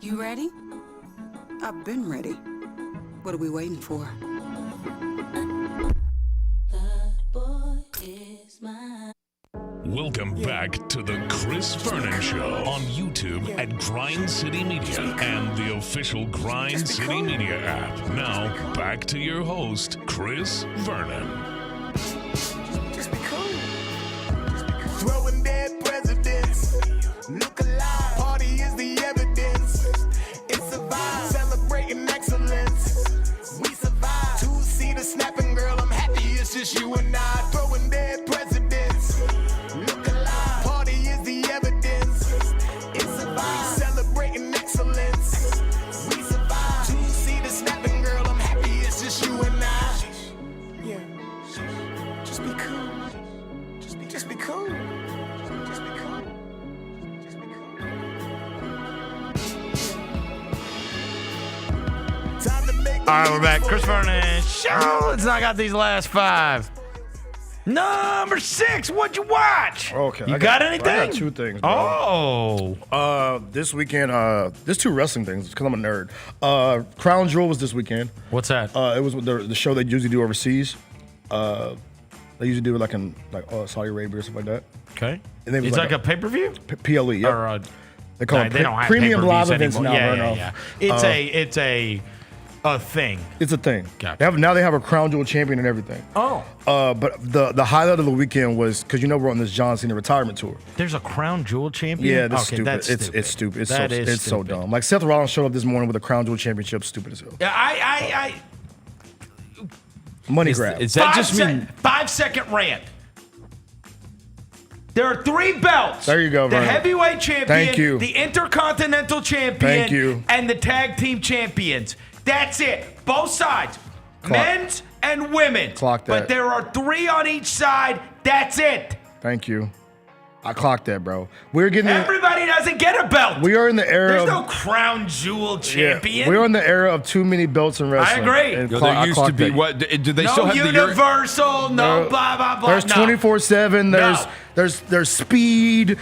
You ready? I've been ready. What are we waiting for? Welcome back to the Chris Vernon Show on YouTube at Grind City Media and the official Grind City Media app. Now, back to your host, Chris Vernon. Throwing dead presidents. Look alive. Party is the evidence. It's a vibe. Celebrating excellence. We survive. Two-seater snapping, girl. I'm happy it's just you and I. Throwing dead presidents. Look alive. Party is the evidence. It's a vibe. Celebrating excellence. We survive. Two-seater snapping, girl. I'm happy it's just you and I. Yeah. Just be cool. Just be cool. All right, we're back. Chris Vernon Show. Let's knock out these last five. Number 6, what'd you watch? Okay. You got anything? I got two things, bro. This weekend, there's two wrestling things because I'm a nerd. Crown Jewel was this weekend. What's that? It was the show they usually do overseas. They usually do it like in Saudi Arabia or something like that. Okay. And It's like a pay-per-view? PLE, yeah. Or, they call they don't it have premium pay-per-views live events anymore. now. Yeah. It's a thing. It's a thing. Gotcha. Now they have a Crown Jewel champion and everything. Oh. But the highlight of the weekend was because we're on this John Cena retirement tour. There's a Crown Jewel champion? Yeah, that's okay, stupid. That's stupid. It's stupid. It's so stupid. dumb. Like Seth Rollins showed up this morning with a Crown Jewel championship. Stupid as hell. Yeah, Money grab. Is that just mean 5-second rant? There are 3 belts. There you go, The Vernon. heavyweight champion, Thank you. the intercontinental champion, Thank you. and the tag team champions. That's it. Both sides. Clock. Men's and women's. Clock that. But there are 3 on each side. That's it. Thank you. I clocked that, bro. We're getting Everybody doesn't get a belt. We are in the era. There's of, no crown jewel champion. We're in the era of too many belts in wrestling. I agree. And There used to be what? Do they still have the universal? No, blah blah blah. There's no. 24/7. There's speed.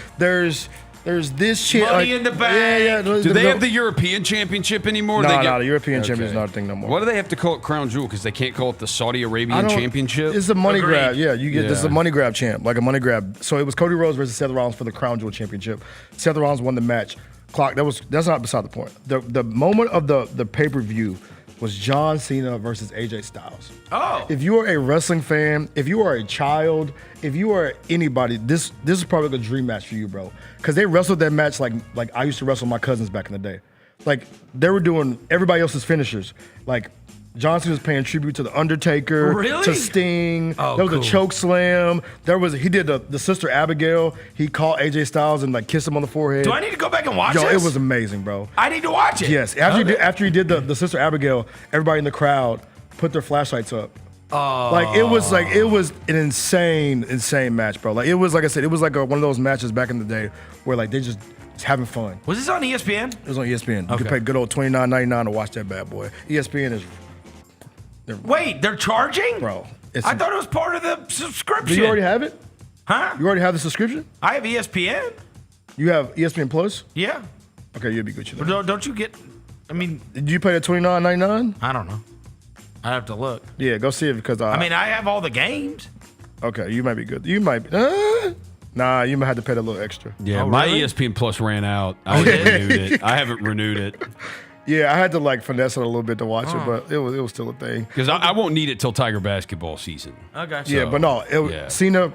There's this shit. Money in the bag. Yeah. Do they have the European Championship anymore? No, the European Championship is not a thing no more. Why do they have to call it Crown Jewel? Because they can't call it the Saudi Arabian Championship? It's a money grab. Yeah, this is a money grab champ, like a money grab. So it was Cody Rhodes versus Seth Rollins for the Crown Jewel Championship. Seth Rollins won the match. That's not beside the point. The moment of the pay-per-view was John Cena versus AJ Styles. Oh. If you are a wrestling fan, if you are a child, if you are anybody, this is probably a dream match for you, bro. Because they wrestled that match like I used to wrestle my cousins back in the day. Like, they were doing everybody else's finishers. Like, John Cena was paying tribute to The Undertaker, Really? to Sting. Oh, there was cool. a choke slam. He did the sister Abigail. He called AJ Styles and like kissed him on the forehead. Do I need to go back and watch Yo, this? it was amazing, bro. I need to watch it. Yes. After he did the sister Abigail, everybody in the crowd put their flashlights up. Oh. It was an insane match, bro. Like it was, like I said, it was like one of those matches back in the day where like they just having fun. Was this on ESPN? It was on ESPN. You Okay. could pay good old $29.99 to watch that bad boy. ESPN is. Wait, they're charging? Bro. I thought it was part of the subscription. Do you already have it? Huh? You already have the subscription? I have ESPN. You have ESPN Plus? Yeah. Okay, you'll be Gucci then. But don't you get? I mean, Did you pay the $29.99? I don't know. I have to look. Yeah, go see it because I mean, I have all the games. Okay, you might be good. You might. Nah, you might have to pay a little extra. Yeah, Oh, my really? ESPN Plus ran out. I renewed it. I haven't renewed it. Yeah, I had to like finesse it a little bit to watch it, but it was still a thing. Because I won't need it till Tiger basketball season. Okay. Yeah, but no, Cena,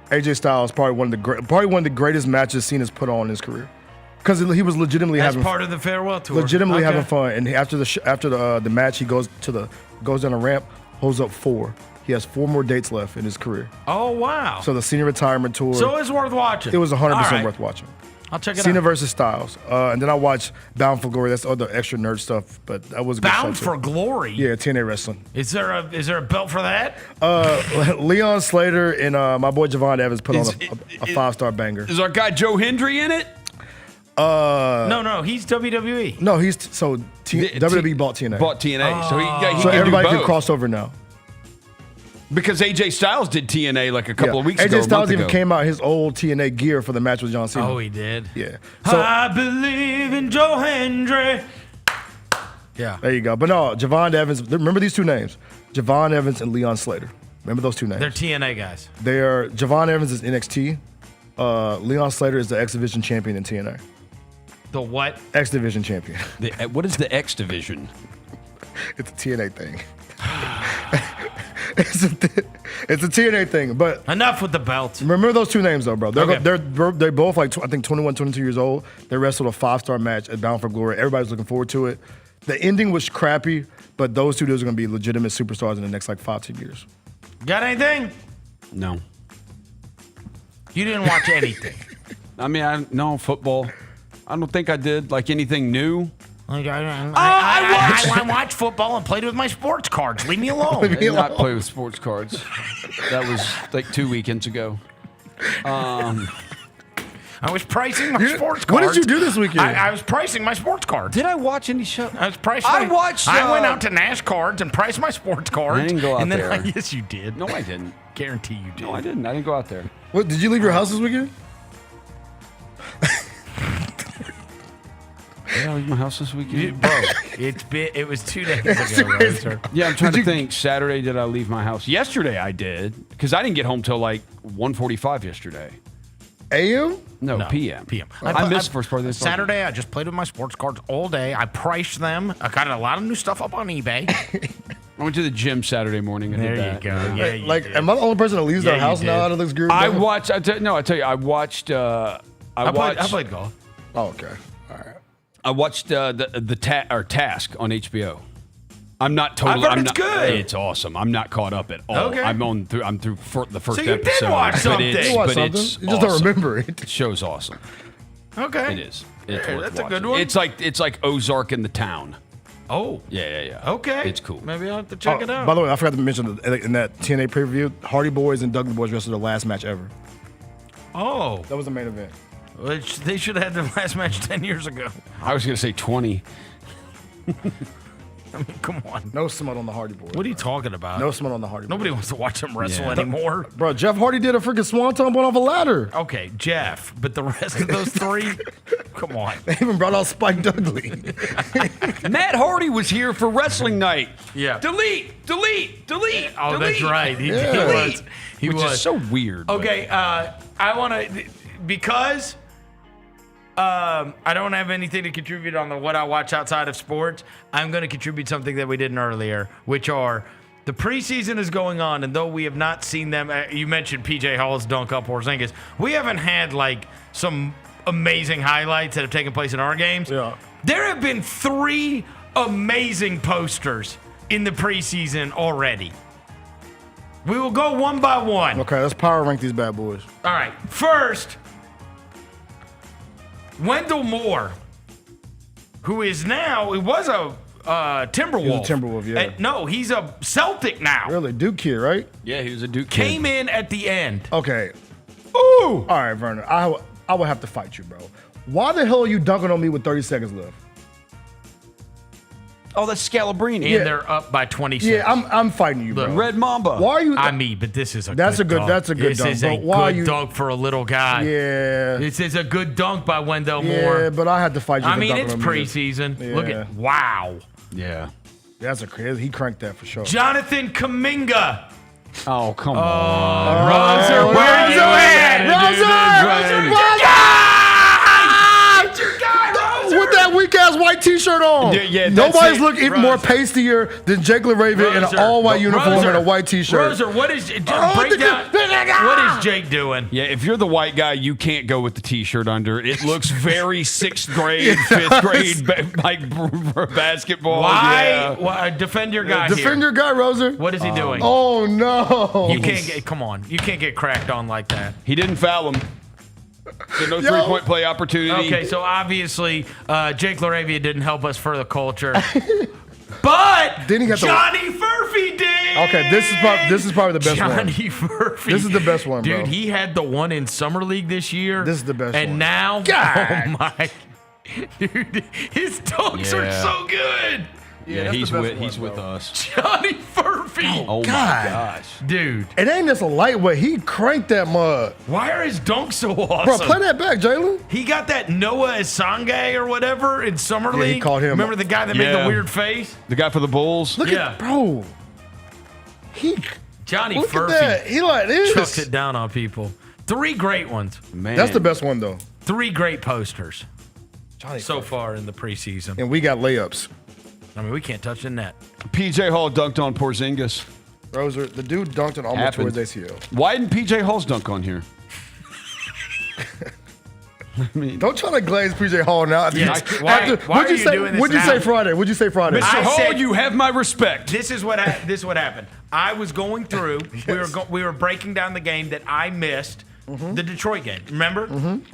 AJ Styles, probably one of the greatest matches Cena's put on in his career. Because he was legitimately That's having part of the farewell tour. legitimately Okay. having fun. And after the match, he goes down a ramp, holds up 4. He has 4 more dates left in his career. Oh wow. So the senior retirement tour. So it's worth watching. It was 100% All right. worth watching. I'll check it Cena out. versus Styles. And then I watched Bound for Glory. That's all the extra nerd stuff, but that was a good Bound show, for too. Glory. Yeah, TNA Wrestling. Is there a belt for that? Leon Slater and my boy Javon Evans put on a 5-star banger. Is our guy Joe Hendry in it? No, he's WWE. No, WWE bought TNA. Bought TNA. So he So can everybody do can both. cross over now. Because AJ Styles did TNA like a couple of weeks ago. AJ a Styles month even ago. came out his old TNA gear for the match with John Cena. Oh, he did. Yeah. So I believe in Joe Hendry. Yeah. there you go. But no, Javon Evans. Remember these two names: Javon Evans and Leon Slater. Remember those two names. They're TNA guys. Javon Evans is NXT. Leon Slater is the X Division champion in TNA. The what? X Division champion. What is the X Division? It's a TNA thing. It's a TNA thing, but enough with the belts. Remember those two names though, bro. They're Okay. they're both like I think 21, 22 years old. They wrestled a 5-star match at Bound for Glory. Everybody's looking forward to it. The ending was crappy, but those two dudes are gonna be legitimate superstars in the next like 5-10 years. Got anything? No. You didn't watch anything. I mean, no football. I don't think I did like anything new. I watched football and played with my sports cards. Leave me alone. I did not play with sports cards. That was like 2 weekends ago. I was pricing my sports cards. What did you do this weekend? I was pricing my sports cards. Did I watch any show? I was pricing. I watched. I went out to Nash Cards and priced my sports cards. I didn't go out and then there. Yes, you did. No, I didn't. Guarantee you did. No, I didn't. I didn't go out there. What? Did you leave your house this weekend? Did I leave my house this weekend? Bro, it was 2 days ago. Right? Yeah, I'm trying to think. Saturday, did I leave my house? Yesterday, I did. Because I didn't get home till like 1:45 yesterday. AM? No, PM. PM. I missed the first part of this. Saturday, I just played with my sports cards all day. I priced them. I got a lot of new stuff up on eBay. I went to the gym Saturday morning. And There did you that. go. Yeah, you Like, did. am I the only person that leaves Yeah, their you house did. now out of this group? I watched. I tell you, I watched. I played golf. Oh, okay. All right. I watched Task on HBO. I'm not totally. I've heard I'm it's not, good. It's awesome. I'm not caught up at all. Okay. I'm through the first So you did episode. watch but something. it's, You watched but something. it's You just don't awesome. remember it. The show's awesome. Okay. It is. It's Hey, worth that's a watching. good one. It's like Ozark in the town. Oh. Yeah. Okay. It's cool. Maybe I'll have to check it out. By the way, I forgot to mention in that TNA pay-per-view, Hardy Boys and Dudley Boys wrestled their last match ever. Oh. That was the main event. Which they should have had their last match 10 years ago. I was going to say 20. I mean, come on. No smut on the Hardy Boys. What are you talking about? No smut on the Hardy Boys. Nobody wants to watch them wrestle anymore. Bro, Jeff Hardy did a freaking swanton off a ladder. Okay, Jeff, but the rest of those three, come on. They even brought out Spike Dudley. Matt Hardy was here for wrestling night. Yeah. Delete. Oh, that's right. He Delete. He Which was. is so weird. Okay, I want to, because I don't have anything to contribute on the what I watch outside of sports, I'm going to contribute something that we didn't earlier, which are the preseason is going on, and though we have not seen them, you mentioned PJ Hall's dunk up Porzingis, we haven't had like some amazing highlights that have taken place in our games. Yeah. There have been 3 amazing posters in the preseason already. We will go one by one. Okay, let's power rank these bad boys. All right. First, Wendell Moore, who is now, it was a Timberwolf. He was a Timberwolf, yeah. No, he's a Celtic now. Really? Duke kid, right? Yeah, he was a Duke kid. Came in at the end. Okay. Ooh. All right, Vernon. I would have to fight you, bro. Why the hell are you dunking on me with 30 seconds left? Oh, that's Scalabrini. And they're up by 26. Yeah, I'm fighting you, bro. Look, Red Mamba. Why are you? I mean, but this is a That's good a good. dunk. That's a good this dunk. This is but a why are good you? dunk for a little guy. Yeah. This is a good dunk by Wendell Moore. Yeah, but I had to fight you. I for mean, dunking it's on me. preseason. Yeah. Look at, wow. Yeah. That's a crazy. He cranked that for sure. Jonathan Kuminga. Oh, come on. Roser, where you at? With that weak ass white T-shirt on. Yeah, that's Nobody's it. looking even more pastier than Jake LaRaven in an all-white uniform and a white T-shirt. Roser, what is break down? What is Jake doing? Yeah, if you're the white guy, you can't go with the T-shirt under. It looks very 6th grade, 5th grade, like basketball. Why? Yeah. Why? Defend your guy Defend here. your guy, Roser. What is he doing? Oh no! You can't get. Come on, you can't get cracked on like that. He didn't foul him. So no 3-point play opportunity. Okay, so obviously Jake LaRavia didn't help us for the culture, but Didn't he get Johnny Furphy did. Okay, this is probably the best one. Johnny Furphy. This is the best one, bro. Dude, he had the one in Summer League this year. This is the best and one. now, God. oh my, dude, his dunks are so good. Yeah, that's he's the best with one, he's with bro. us. Johnny Furphy. Oh my God. gosh. Dude, It ain't just a lightweight. He cranked that mud. why are his dunks so Bro, awesome? play that back, Jalen. He got that Noah Esange or whatever in Summer Yeah, League. he called him. Remember the guy that made Yeah. the weird face? The guy for the Bulls. Look Yeah. at bro. Johnny Look Furphy at that. He like this. chucks it down on people. 3 great ones. Man. That's the best one though. 3 great posters Johnny so far in the preseason. And we got layups. I mean, we can't touch the net. PJ Hall dunked on Porzingis. Roser, the dude dunked it almost Happened. towards ACL. Why didn't PJ Hall's dunk on here? Don't try to glaze PJ Hall now. Yeah, why What'd are you you say? doing this What'd you now? say Friday? What'd you say Friday? Mr. I Hall, said- you have my respect. This is what happened. I was going through. We were breaking down the game that I missed. The Detroit game, remember?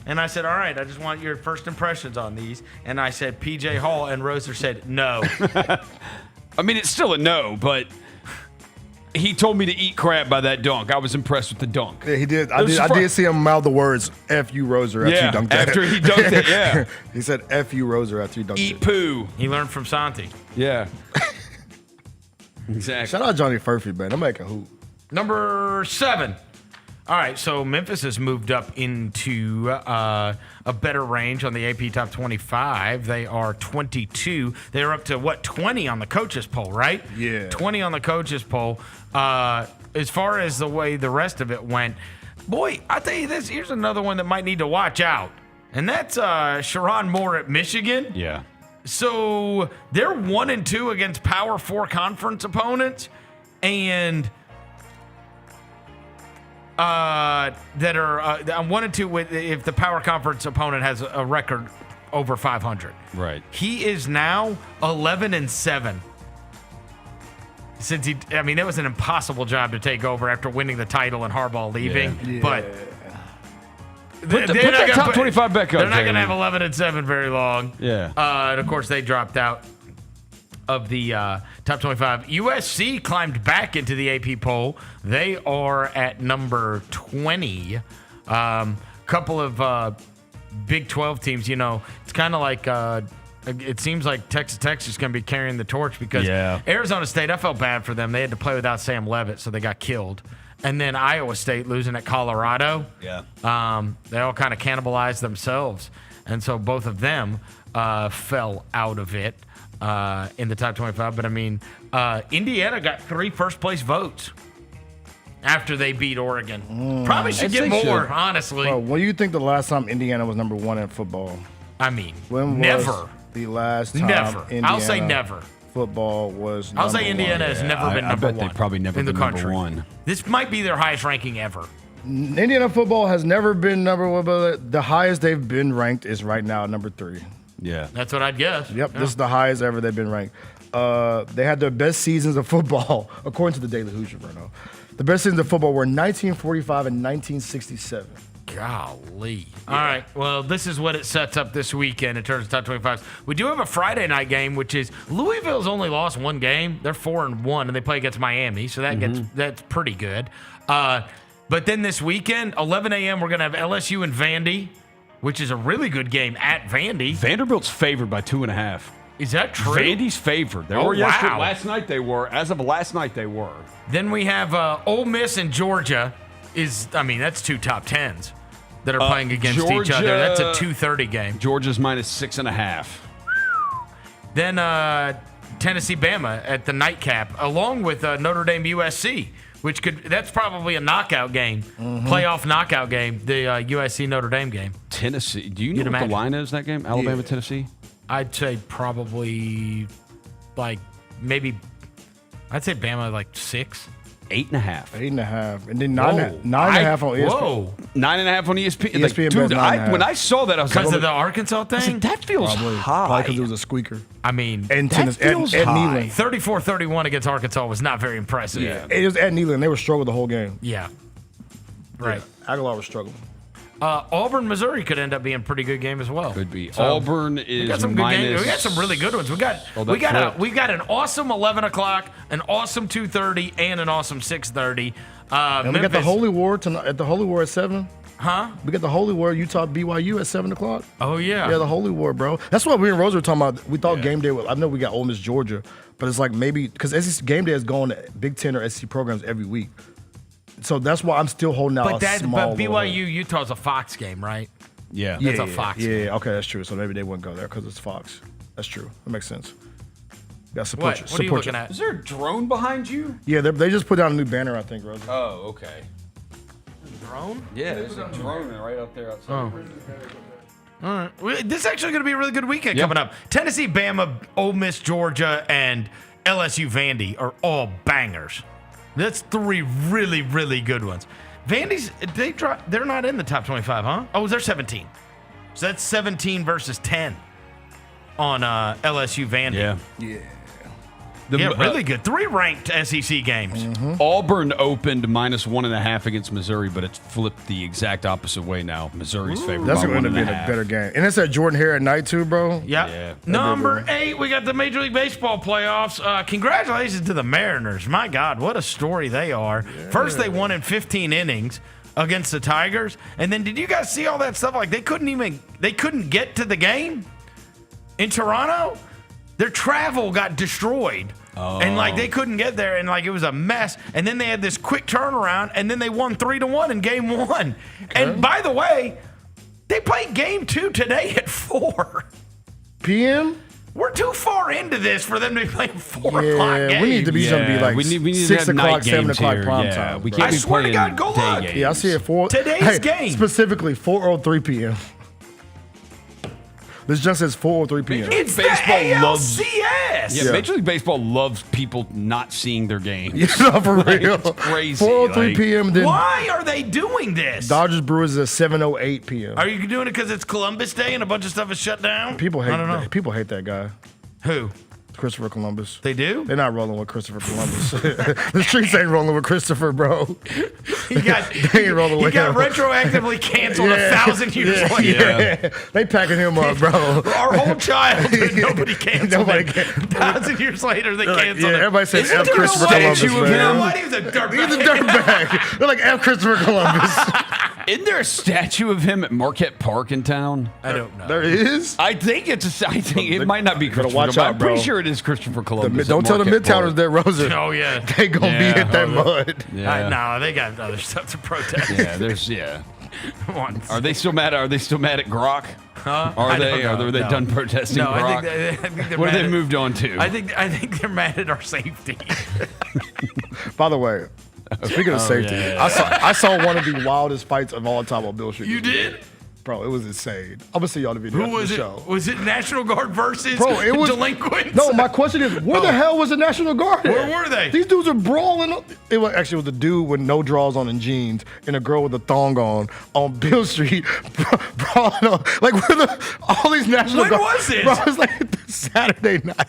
And I said, all right, I just want your first impressions on these. And I said, PJ Hall, and Roser said, no. I mean, it's still a no, but he told me to eat crap by that dunk. I was impressed with the dunk. Yeah, he did. I did see him mouth the words "F you, Roser" after Yeah, he dunked it. after he dunked it, yeah. He said "F you, Roser" after he dunked Eat it. poo. He learned from Santi. Yeah. Exactly. Shout out Johnny Furphy, man. I'm making hoop. Number 7. All right, so Memphis has moved up into a better range on the AP Top 25. They are 22. They're up to, 20 on the coaches poll, right? Yeah. 20 on the coaches poll. As far as the way the rest of it went, boy, I'll tell you this. Here's another one that might need to watch out, and that's Sharon Moore at Michigan. Yeah. So they're 1-2 against Power 4 conference opponents, and that are I'm 1-2 with if the Power Conference opponent has a record over 500. Right. He is now 11-7. Since it was an impossible job to take over after winning the title and Harbaugh leaving, Yeah. but. Put that top 25 back up. They're not going to Jalen. have 11-7 very long. Yeah. And of course, they dropped out of the top 25. USC climbed back into the AP poll. They are at number 20. Couple of Big 12 teams, it's kind of like it seems like Texas is going to be carrying the torch because Arizona State, I felt bad for them. They had to play without Sam Leavitt, so they got killed. And then Iowa State losing at Colorado. Yeah. They all kind of cannibalized themselves. And so both of them fell out of it in the top 25. But, Indiana got 3 first-place votes after they beat Oregon. Probably should get more, honestly. Bro, what do you think the last time Indiana was number 1 in football? When never. Was the last time Indiana I'll say never. Football was I'll say Indiana has never been number 1. I bet they probably never in the been country. number 1. This might be their highest ranking ever. Indiana football has never been number 1, but the highest they've been ranked is right now number 3. Yeah. That's what I'd guess. Yep, this is the highest ever they've been ranked. They had their best seasons of football, according to the Daily Hoosier, Verno. The best seasons of football were 1945 and 1967. Golly. Yeah. All right. Well, this is what it sets up this weekend in terms of top 25s. We do have a Friday night game, which is Louisville's only lost 1 game. They're 4-1, and they play against Miami, so that's pretty good. But then this weekend, 11 a.m., we're going to have LSU and Vandy, which is a really good game at Vandy. Vanderbilt's favored by 2.5. Is that true? Vandy's favored. They were yesterday. Last night they were. As of last night, they were. Then we have Ole Miss and Georgia. That's 2 top 10s that are playing against each other. That's a 2:30 game. Georgia's minus 6.5. Then Tennessee Bama at the nightcap, along with Notre Dame USC, that's probably a knockout game, playoff knockout game, the USC Notre Dame game. Tennessee. Do you know what the line is that game? Alabama, Tennessee? I'd say probably I'd say Bama like 6. 8.5. 8.5. And then 9.5 on ESPN. Whoa. 9.5 on ESPN. ESPN when I saw that, I was because of the Arkansas thing? That feels high. Probably because it was a squeaker. And Tennessee, at Neyland. 34-31 against Arkansas was not very impressive. Yeah. It was at Neyland. They were struggling the whole game. Yeah. Right. Yeah. Aguilar was struggling. Auburn, Missouri could end up being a pretty good game as well. Could be. Auburn is we got some good games. We got some really good ones. We got an awesome 11 o'clock, an awesome 2:30, and an awesome 6:30. And we got the Holy War tonight at the Holy War at 7. Huh? We got the Holy War, Utah BYU at 7 o'clock. Oh yeah. Yeah, the Holy War, bro. That's what we and Rose were talking about. We thought game day. I know we got Ole Miss Georgia, but it's like maybe because game day is going to Big Ten or SEC programs every week. So that's why I'm still holding out but BYU Utah's a Fox game, right? Yeah. That's a Fox game. Yeah, okay, that's true. So maybe they wouldn't go there because it's Fox. That's true. That makes sense. What are you looking at? Is there a drone behind you? Yeah, they just put down a new banner, I think, Rosie. Oh, okay. Drone? Yeah, there's a drone right up there outside. Oh. All right. This is actually going to be a really good weekend coming up. Tennessee, Bama, Ole Miss, Georgia, and LSU Vandy are all bangers. That's 3 really, really good ones. Vandy's, they're not in the top 25, huh? Oh, they're 17. So that's 17 versus 10 on LSU Vandy. Yeah. Really good. 3 ranked SEC games. Auburn opened minus 1.5 against Missouri, but it's flipped the exact opposite way now. Missouri's favored That's by going to end up being a better game. And it's at Jordan Hare at night, too, bro. Yep. Yeah. Number 8, we got the Major League Baseball playoffs. Congratulations to the Mariners. My God, what a story they are. Yeah. First, they won in 15 innings against the Tigers. And then did you guys see all that stuff? Like they couldn't get to the game in Toronto. Their travel got destroyed. Oh. And they couldn't get there, and it was a mess. And then they had this quick turnaround, and then they won 3-1 in game 1. Okay. And by the way, they play game 2 today at 4 p.m. We're too far into this for them to be playing 4 o'clock games. We need to be something like we need 6 o'clock, 7 o'clock here. prime time. We can't I be swear to playing God, go day look. games. Yeah, I see it 4. Today's game. Specifically 4:03 p.m. This just says 4:03 p.m. It's Baseball the loves- ALCS. Yeah, Major League Baseball loves people not seeing their games. Yeah, no, for real. It's crazy. 4:03 p.m. Then Why are they doing this? Dodgers Brewers is at 7:08 p.m. Are you doing it because it's Columbus Day and a bunch of stuff is shut down? People hate I don't know. that. People hate that guy. Who? Christopher Columbus. They do? They're not rolling with Christopher Columbus. The streets ain't rolling with Christopher, bro. He got retroactively canceled 1,000 years later. Yeah. They packing him up, bro. Our whole childhood, nobody canceled him. 1,000 years later, they canceled him. Everybody says F. Christopher Columbus, man. You know what? He was a dirtbag. He's a dirtbag. They're like F. Christopher Columbus. Isn't there a statue of him at Marquette Park in town? I don't know. There is? I think it's I think it might not be Better Christopher watch Columbus. out, I'm pretty bro. sure it is Christopher Columbus. Don't tell the Midtowners that Rosa. Oh, yeah. They gonna be in that mud. Yeah. No, they got other stuff to protest. Yeah. Are they still mad? Are they still mad at Grok? Huh? Are they done protesting No, Grok? I think they're what mad have they at- moved on to? I think they're mad at our safety. By the way, speaking of safety, yeah. I saw one of the wildest fights of all time on Bill Street. You did? Bro, it was insane. I'm gonna see y'all the video. Who after was the it? show. Was it National Guard versus Bro, it was delinquents? No, my question is, where the hell was the National Guard? Where were they? These dudes are brawling. It was actually the dude with no drawers on and jeans, and a girl with a thong on Bill Street, brawling on. Like, where all these National When Guard. was it? Bro, it was like Saturday night.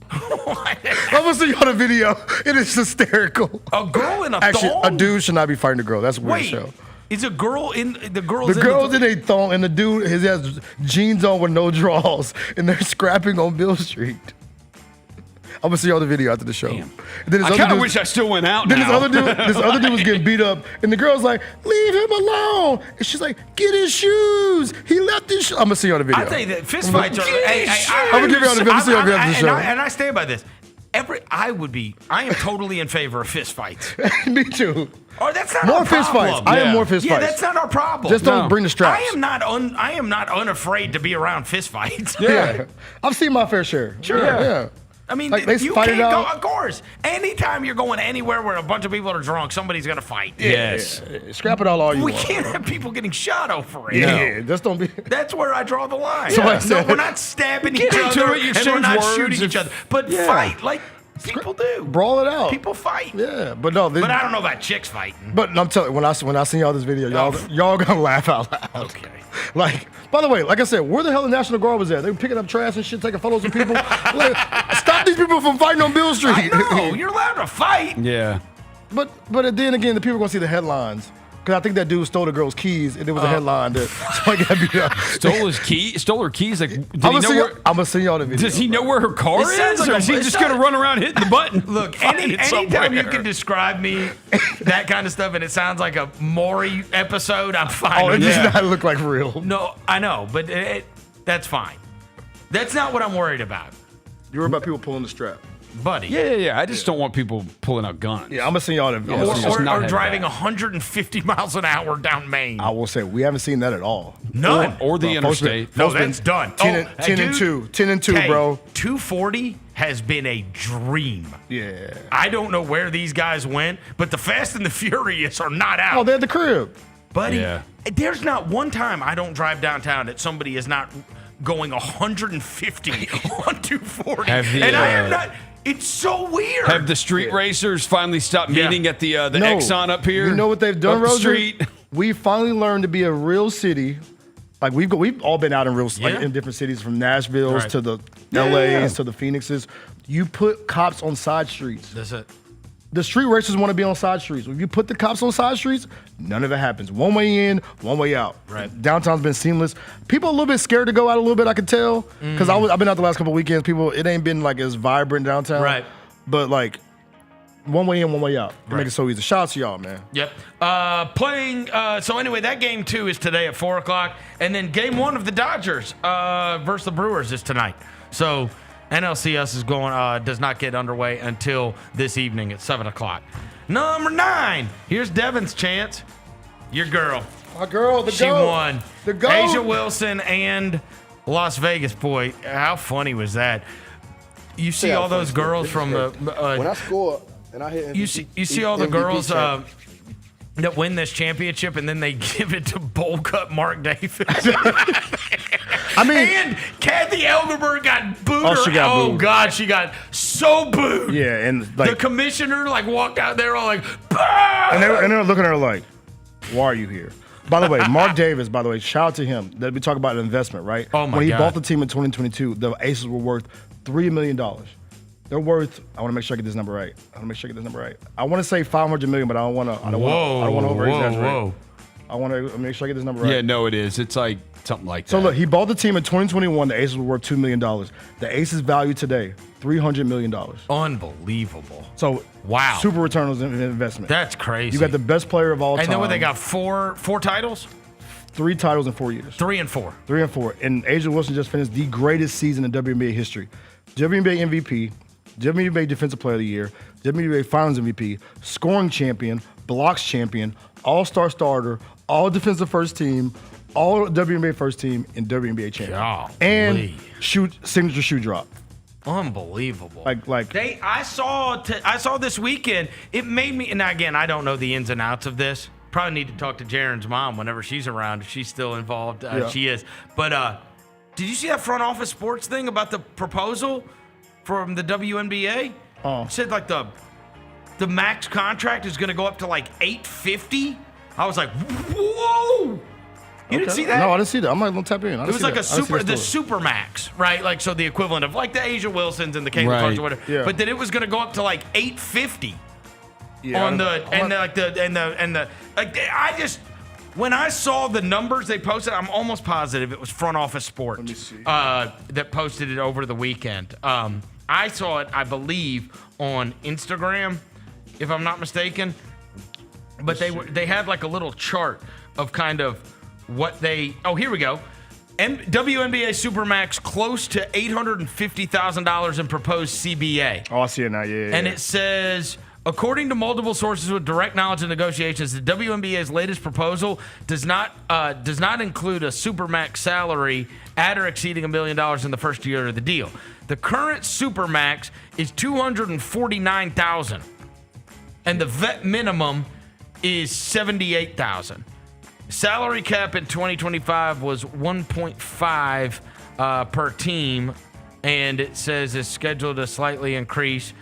I'm gonna see you on the video. It is hysterical. A girl in a Actually, thong? a dude should not be fighting a girl. That's a weird Wait, show. is a girl in the girls? The girl's in a thong, and the dude has jeans on with no drawers, and they're scrapping on Bill Street. I'm gonna see all the video after the show. And then I kind of wish I still went out Then now. this other dude was getting beat up, and the girl's like, "Leave him alone." And she's like, "Get his shoes. He left his shoes." I'm gonna see all the video. I tell you that fist fights are. I'm gonna give you all the video. See all the video after the show. And I stand by this. I am totally in favor of fist fights. Me too. Oh, that's not More our fist problem. fights. I am more fist Yeah, fights. that's not our problem. Just don't bring the straps. I am not unafraid to be around fist fights. Yeah. I've seen my fair share. Sure. Yeah. I mean, Like, they you fight can't it go. out. Of course, anytime you're going anywhere where a bunch of people are drunk, somebody's gonna fight. Yes. Scrap it all you We want. can't have people getting shot over it. Yeah, just don't be. That's where I draw the line. Somebody No, said- we're not stabbing Get each into other it, you and we're exchange not words shooting each other, but fight like people do. Brawl it out. People fight. Yeah, but no. But I don't know about chicks fighting. But I'm telling you, when I see y'all this video, y'all gonna laugh out loud. Okay. Like, by the way, like I said, where the hell the National Guard was at? They were picking up trash and shit, taking photos of people. Like, stop these people from fighting on Bill Street. I know, you're allowed to fight. Yeah. But then again, the people are gonna see the headlines. Because I think that dude stole the girl's keys, and there was a headline that somebody got beat up. Stole her keys. Like, I'm gonna send y'all the video. Does he know where her car It sounds is, like or is he it just sounds- gonna run around hitting the button? Look, Find it anytime you somewhere? can describe me that kind of stuff and it sounds like a Maury episode, I'm fine Oh, it with does that. not look like real. No, I know, but that's fine. That's not what I'm worried about, You worry about people pulling the strap. buddy. Yeah. I just don't want people pulling out guns. Yeah, I'm gonna send y'all the video. Or driving 150 miles an hour down Main. I will say, we haven't seen that at all. None. Or the interstate. No, that's done. 10 and 2. 10 and 2, bro. 240 has been a dream. Yeah. I don't know where these guys went, but the Fast and the Furious are not out. Oh, they're at the crib. Buddy, Yeah. there's not one time I don't drive downtown that somebody is not going 150 on 240. Have the, and I am not. It's so weird. Have the street racers finally stopped meeting at the No. Exxon up here? You know what they've done, Up the Roger? street. We finally learned to be a real city. Like we've all been out in like Yeah. in different cities, from Nashville's Right. to the Yeah. LA's to the Phoenixes. You put cops on side streets. That's it. The street racers want to be on side streets. If you put the cops on side streets, none of it happens. One way in, one way out. Right. Downtown's been seamless. People are a little bit scared to go out a little bit, I can tell. Because I've been out the last couple of weekends. People, it ain't been like as vibrant downtown. Right. But like, one way in, one way out. They Right. make it so easy. Shout out to y'all, man. Yep. So anyway, that game 2 is today at 4 o'clock. And then game 1 of the Dodgers versus the Brewers is tonight. So NLCS is does not get underway until this evening at 7 o'clock. Number 9. Here's Devin's chance. Your girl. My girl, the She GOAT. won. The GOAT. Asia Wilson and Las Vegas. Boy, how funny was that? You see Yeah, all those funny. girls This is from the. great. When I score and I hit MVP, You see all the MVP girls champ. that win this championship, and then they give it to bowl cut Mark Davis. I mean, and Kathy Elderberg got booed. Oh, she got booed. God, she got so booed. Yeah, and The like, commissioner walked out there all like, bah! and they're looking at her like, why are you here? By the way, Mark Davis, shout out to him. That we talk about an investment, right? Oh, my When he God. bought the team in 2022, the Aces were worth $3 million. They're worth, I want to make sure I get this number right. I want to say $500 million, but I don't want to over exaggerate. Whoa. I want to make sure I get this number right. Yeah, no, it is. It's like something like that. So look, he bought the team in 2021. The Aces were worth $2 million. The Aces value today, $300 million. Unbelievable. So, wow. Super return on investment. That's crazy. You got the best player of all time. And then what, they got four titles? 3 titles in 4 years. 3 and 4. 3 and 4. And Asia Wilson just finished the greatest season in WNBA history. WNBA MVP, WNBA Defensive Player of the Year, WNBA Finals MVP, scoring champion, blocks champion, all-star starter, all defensive first team, all WNBA first team, and WNBA champion. And signature shoe drop. Unbelievable. Like I saw this weekend. It made me, and again, I don't know the ins and outs of this. Probably need to talk to Jaren's mom whenever she's around. If she's still involved. Yeah. She is. But did you see that front office sports thing about the proposal from the WNBA? It said like the max contract is going to go up to like $850. I was like, whoa. You didn't see that? No, I didn't see that. I'm not going to tap in. It was like the super max, right? Like, so the equivalent of like the Asia Wilsons and the Caitlin Clarks or whatever. Yeah. But then it was going to go up to like $850 when I saw the numbers they posted, I'm almost positive it was Front Office Sports. Let me see. That posted it over the weekend. I saw it, I believe, on Instagram, if I'm not mistaken. But they had like a little chart of kind of what they. Oh, here we go. WNBA Supermax close to $850,000 in proposed CBA. Oh, I see it now. Yeah. And it says, according to multiple sources with direct knowledge of negotiations, the WNBA's latest proposal does not include a Supermax salary at or exceeding $1 million in the first year of the deal. The current Supermax is $249,000, and the vet minimum is $78,000. Salary cap in 2025 was 1.5 per team, and it says it's scheduled to slightly increase.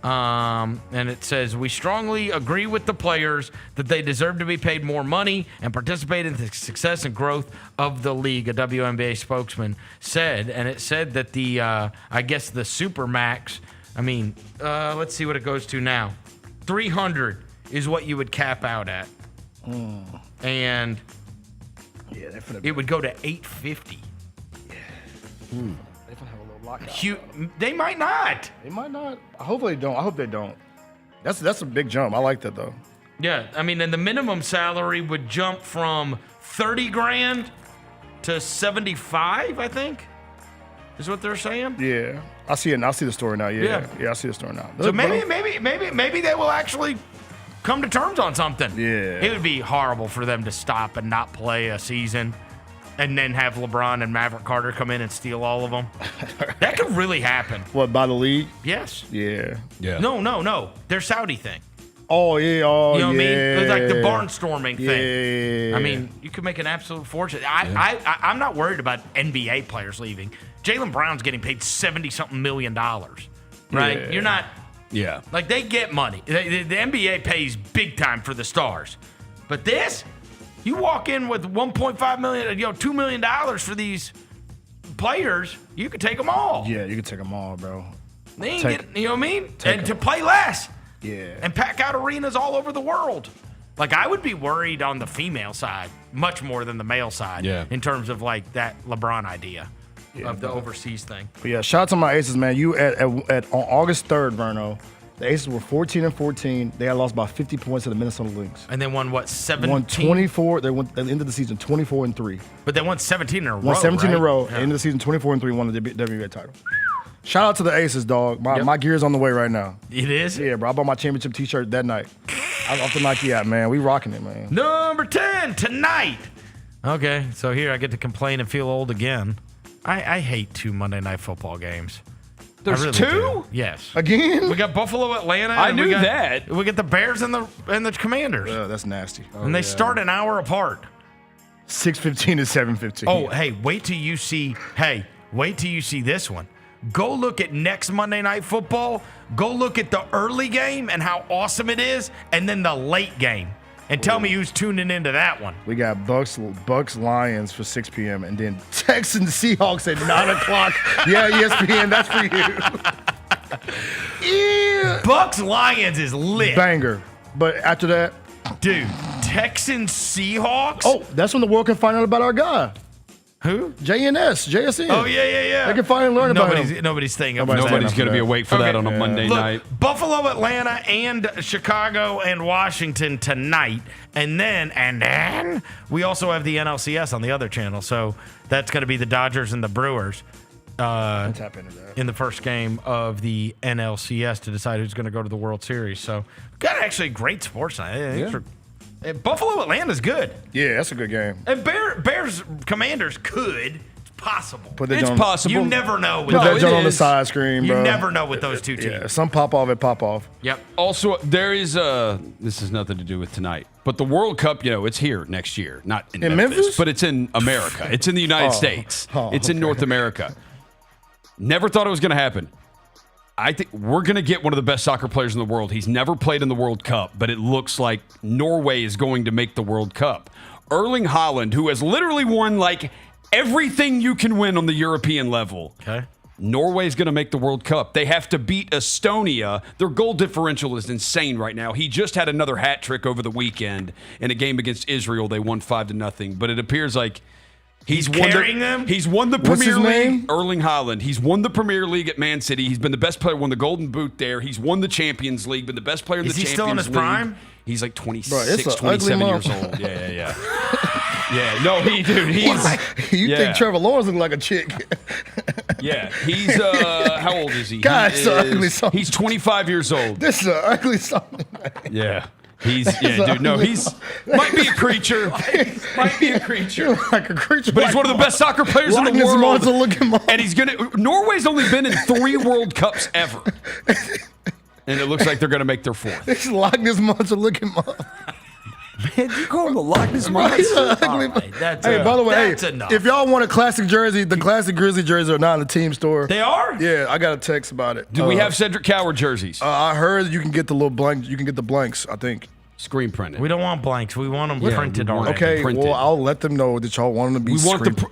And it says, we strongly agree with the players that they deserve to be paid more money and participate in the success and growth of the league, a WNBA spokesman said. And it said that the, I guess the Supermax, let's see what it goes to now. 300 is what you would cap out at. And it would go to 850. They might not. They might not. I hope they don't. I hope they don't. That's a big jump. I like that though. Yeah, and the minimum salary would jump from $30,000 to 75, I think, is what they're saying. Yeah, I see it. I see the story now. Yeah, I see the story now. So maybe they will actually come to terms on something. Yeah, it would be horrible for them to stop and not play a season, and then have LeBron and Maverick Carter come in and steal all of them. That could really happen. What, by the league? Yes. Yeah. No. Their Saudi thing. Oh, yeah. Oh, you know what I mean? It's like the barnstorming barnstorming thing. I mean, you could make an absolute fortune. I'm not worried about NBA players leaving. Jaylen Brown's getting paid $70-something million, right? Yeah. You're not. Yeah. Like, they get money. The NBA pays big time for the stars. But this, you walk in with $1.5 million, $2 million for these players, you could take them all. Yeah, you could take them all, bro. They ain't getting, you know what I mean? And to play less. Yeah. And pack out arenas all over the world. Like, I would be worried on the female side much more than the male side in terms of, like, that LeBron idea of the overseas thing. But yeah, shout out to my Aces, man. You on August 3rd, Verno, the Aces were 14-14. They had lost by 50 points to the Minnesota Lynx. And they won, what, 17? Won 24. They won at the end of the season 24-3. But they won 17 in a row. Won 17 in a row. Yeah. End of the season 24-3. Won the WNBA title. Shout out to the Aces, dog. My gear's on the way right now. It is? Yeah, bro. I bought my championship T-shirt that night. I was off the Nike app, man. We rocking it, man. Number 10 tonight. Okay, so here I get to complain and feel old again. I hate 2 Monday Night Football games. There's really 2? do. Yes. Again? We got Buffalo, Atlanta. I and knew we got, that. We get the Bears and the Commanders. That's nasty. And they start an hour apart. 6:15 to 7:15. Oh, hey, wait till you see this one. Go look at next Monday Night Football. Go look at the early game and how awesome it is, and then the late game. And tell me who's tuning into that one. We got Bucks Lions for 6 p.m. and then Texans Seahawks at 9 o'clock. Yeah, ESPN, that's for you. Yeah. Bucks Lions is lit. Banger. But after that, dude, Texans Seahawks? Oh, that's when the world can find out about our guy. Who? JSN. Oh, yeah. They can finally learn about him. Nobody's thinking. Nobody's going to be awake for that on a Monday night. Buffalo, Atlanta, and Chicago and Washington tonight. And then we also have the NLCS on the other channel. So that's going to be the Dodgers and the Brewers Tap into that. in the first game of the NLCS to decide who's going to go to the World Series. So got actually great sports night. Buffalo, Atlanta's good. Yeah, that's a good game. And Bears Commanders could. It's possible. It's possible. You never know. Put that joint on the side screen, bro. You never know with those two teams. Yeah, some pop off, it pop off. Yep. Also, there is this has nothing to do with tonight, but the World Cup, it's here next year, not in Memphis, but it's in America. It's in the United States. It's in North America. Never thought it was going to happen. I think we're going to get one of the best soccer players in the world. He's never played in the World Cup, but it looks like Norway is going to make the World Cup. Erling Haaland, who has literally won like everything you can win on the European level. Okay. Norway's going to make the World Cup. They have to beat Estonia. Their goal differential is insane right now. He just had another hat trick over the weekend in a game against Israel. They won 5-0, but it appears like he's carrying them? He's won the What's Premier his League. name? Erling Haaland. He's won the Premier League at Man City. He's been the best player, won the Golden Boot there. He's won the Champions League, been the best player in the Champions League. Is he still in his prime? He's like Bro, 26, 27 years old. Yeah. Yeah, no, he's... You think Trevor Lawrence looks like a chick? Yeah, he's how old is he? God, it's an ugly song. He's 25 years old. This is an ugly song. Yeah. Might be a creature. Might be a creature. Like a creature. But he's one of the best soccer players in the world. And he's Norway's only been in 3 World Cups ever. And it looks like they're going to make their 4th. This Loch Ness Monster looking up. Man, you call him the Loch Ness Monster? Hey, by the way, if y'all want a classic jersey, the classic Grizzly jerseys are not in the team store. They are? Yeah, I got a text about it. Do we have Cedric Coward jerseys? I heard you can get the little blank. You can get the blanks, I think. Screen printed. We don't want blanks. We want them printed already. Okay, printed. well, I'll let them know that y'all want them to be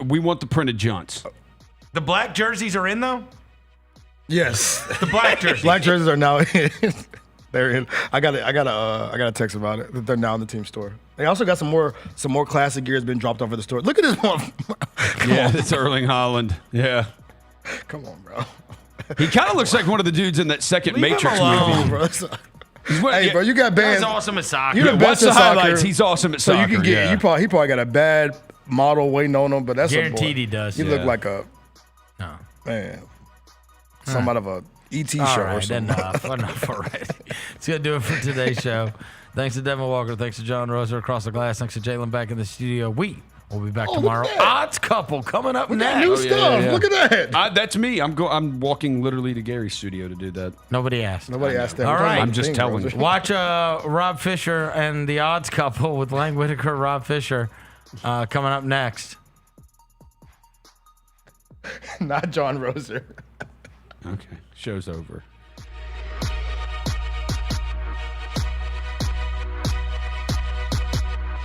We want the printed junts. The black jerseys are in, though? Yes. The black jerseys. Black jerseys are now in. They're in. I got a text about it. That they're now in the team store. They also got some more classic gear has been dropped off at the store. Look at this one. That's Erling Haaland. Yeah. Come on, bro. He kind of looks like one of the dudes in that second Matrix movie. Bro. Hey, bro, you got banned. He's awesome at soccer. You're the best at soccer. Highlights. He's awesome at soccer. So you can get. He probably got a bad model waiting on him, but that's guaranteed he does. He look like a man. Some out of a ET show or something. Enough already. It's going to do it for today's show. Thanks to Devin Walker. Thanks to John Roser across the glass. Thanks to Jalen back in the studio. We will be back tomorrow. Odds Couple coming up next. New stuff. Yeah. Look at that. That's me. I'm walking literally to Gary's studio to do that. Nobody asked. Nobody asked that. All right. I'm just telling you. Watch Rob Fisher and the Odds Couple with Lang Whitaker, Rob Fisher coming up next. Not John Roser. Okay. Show's over.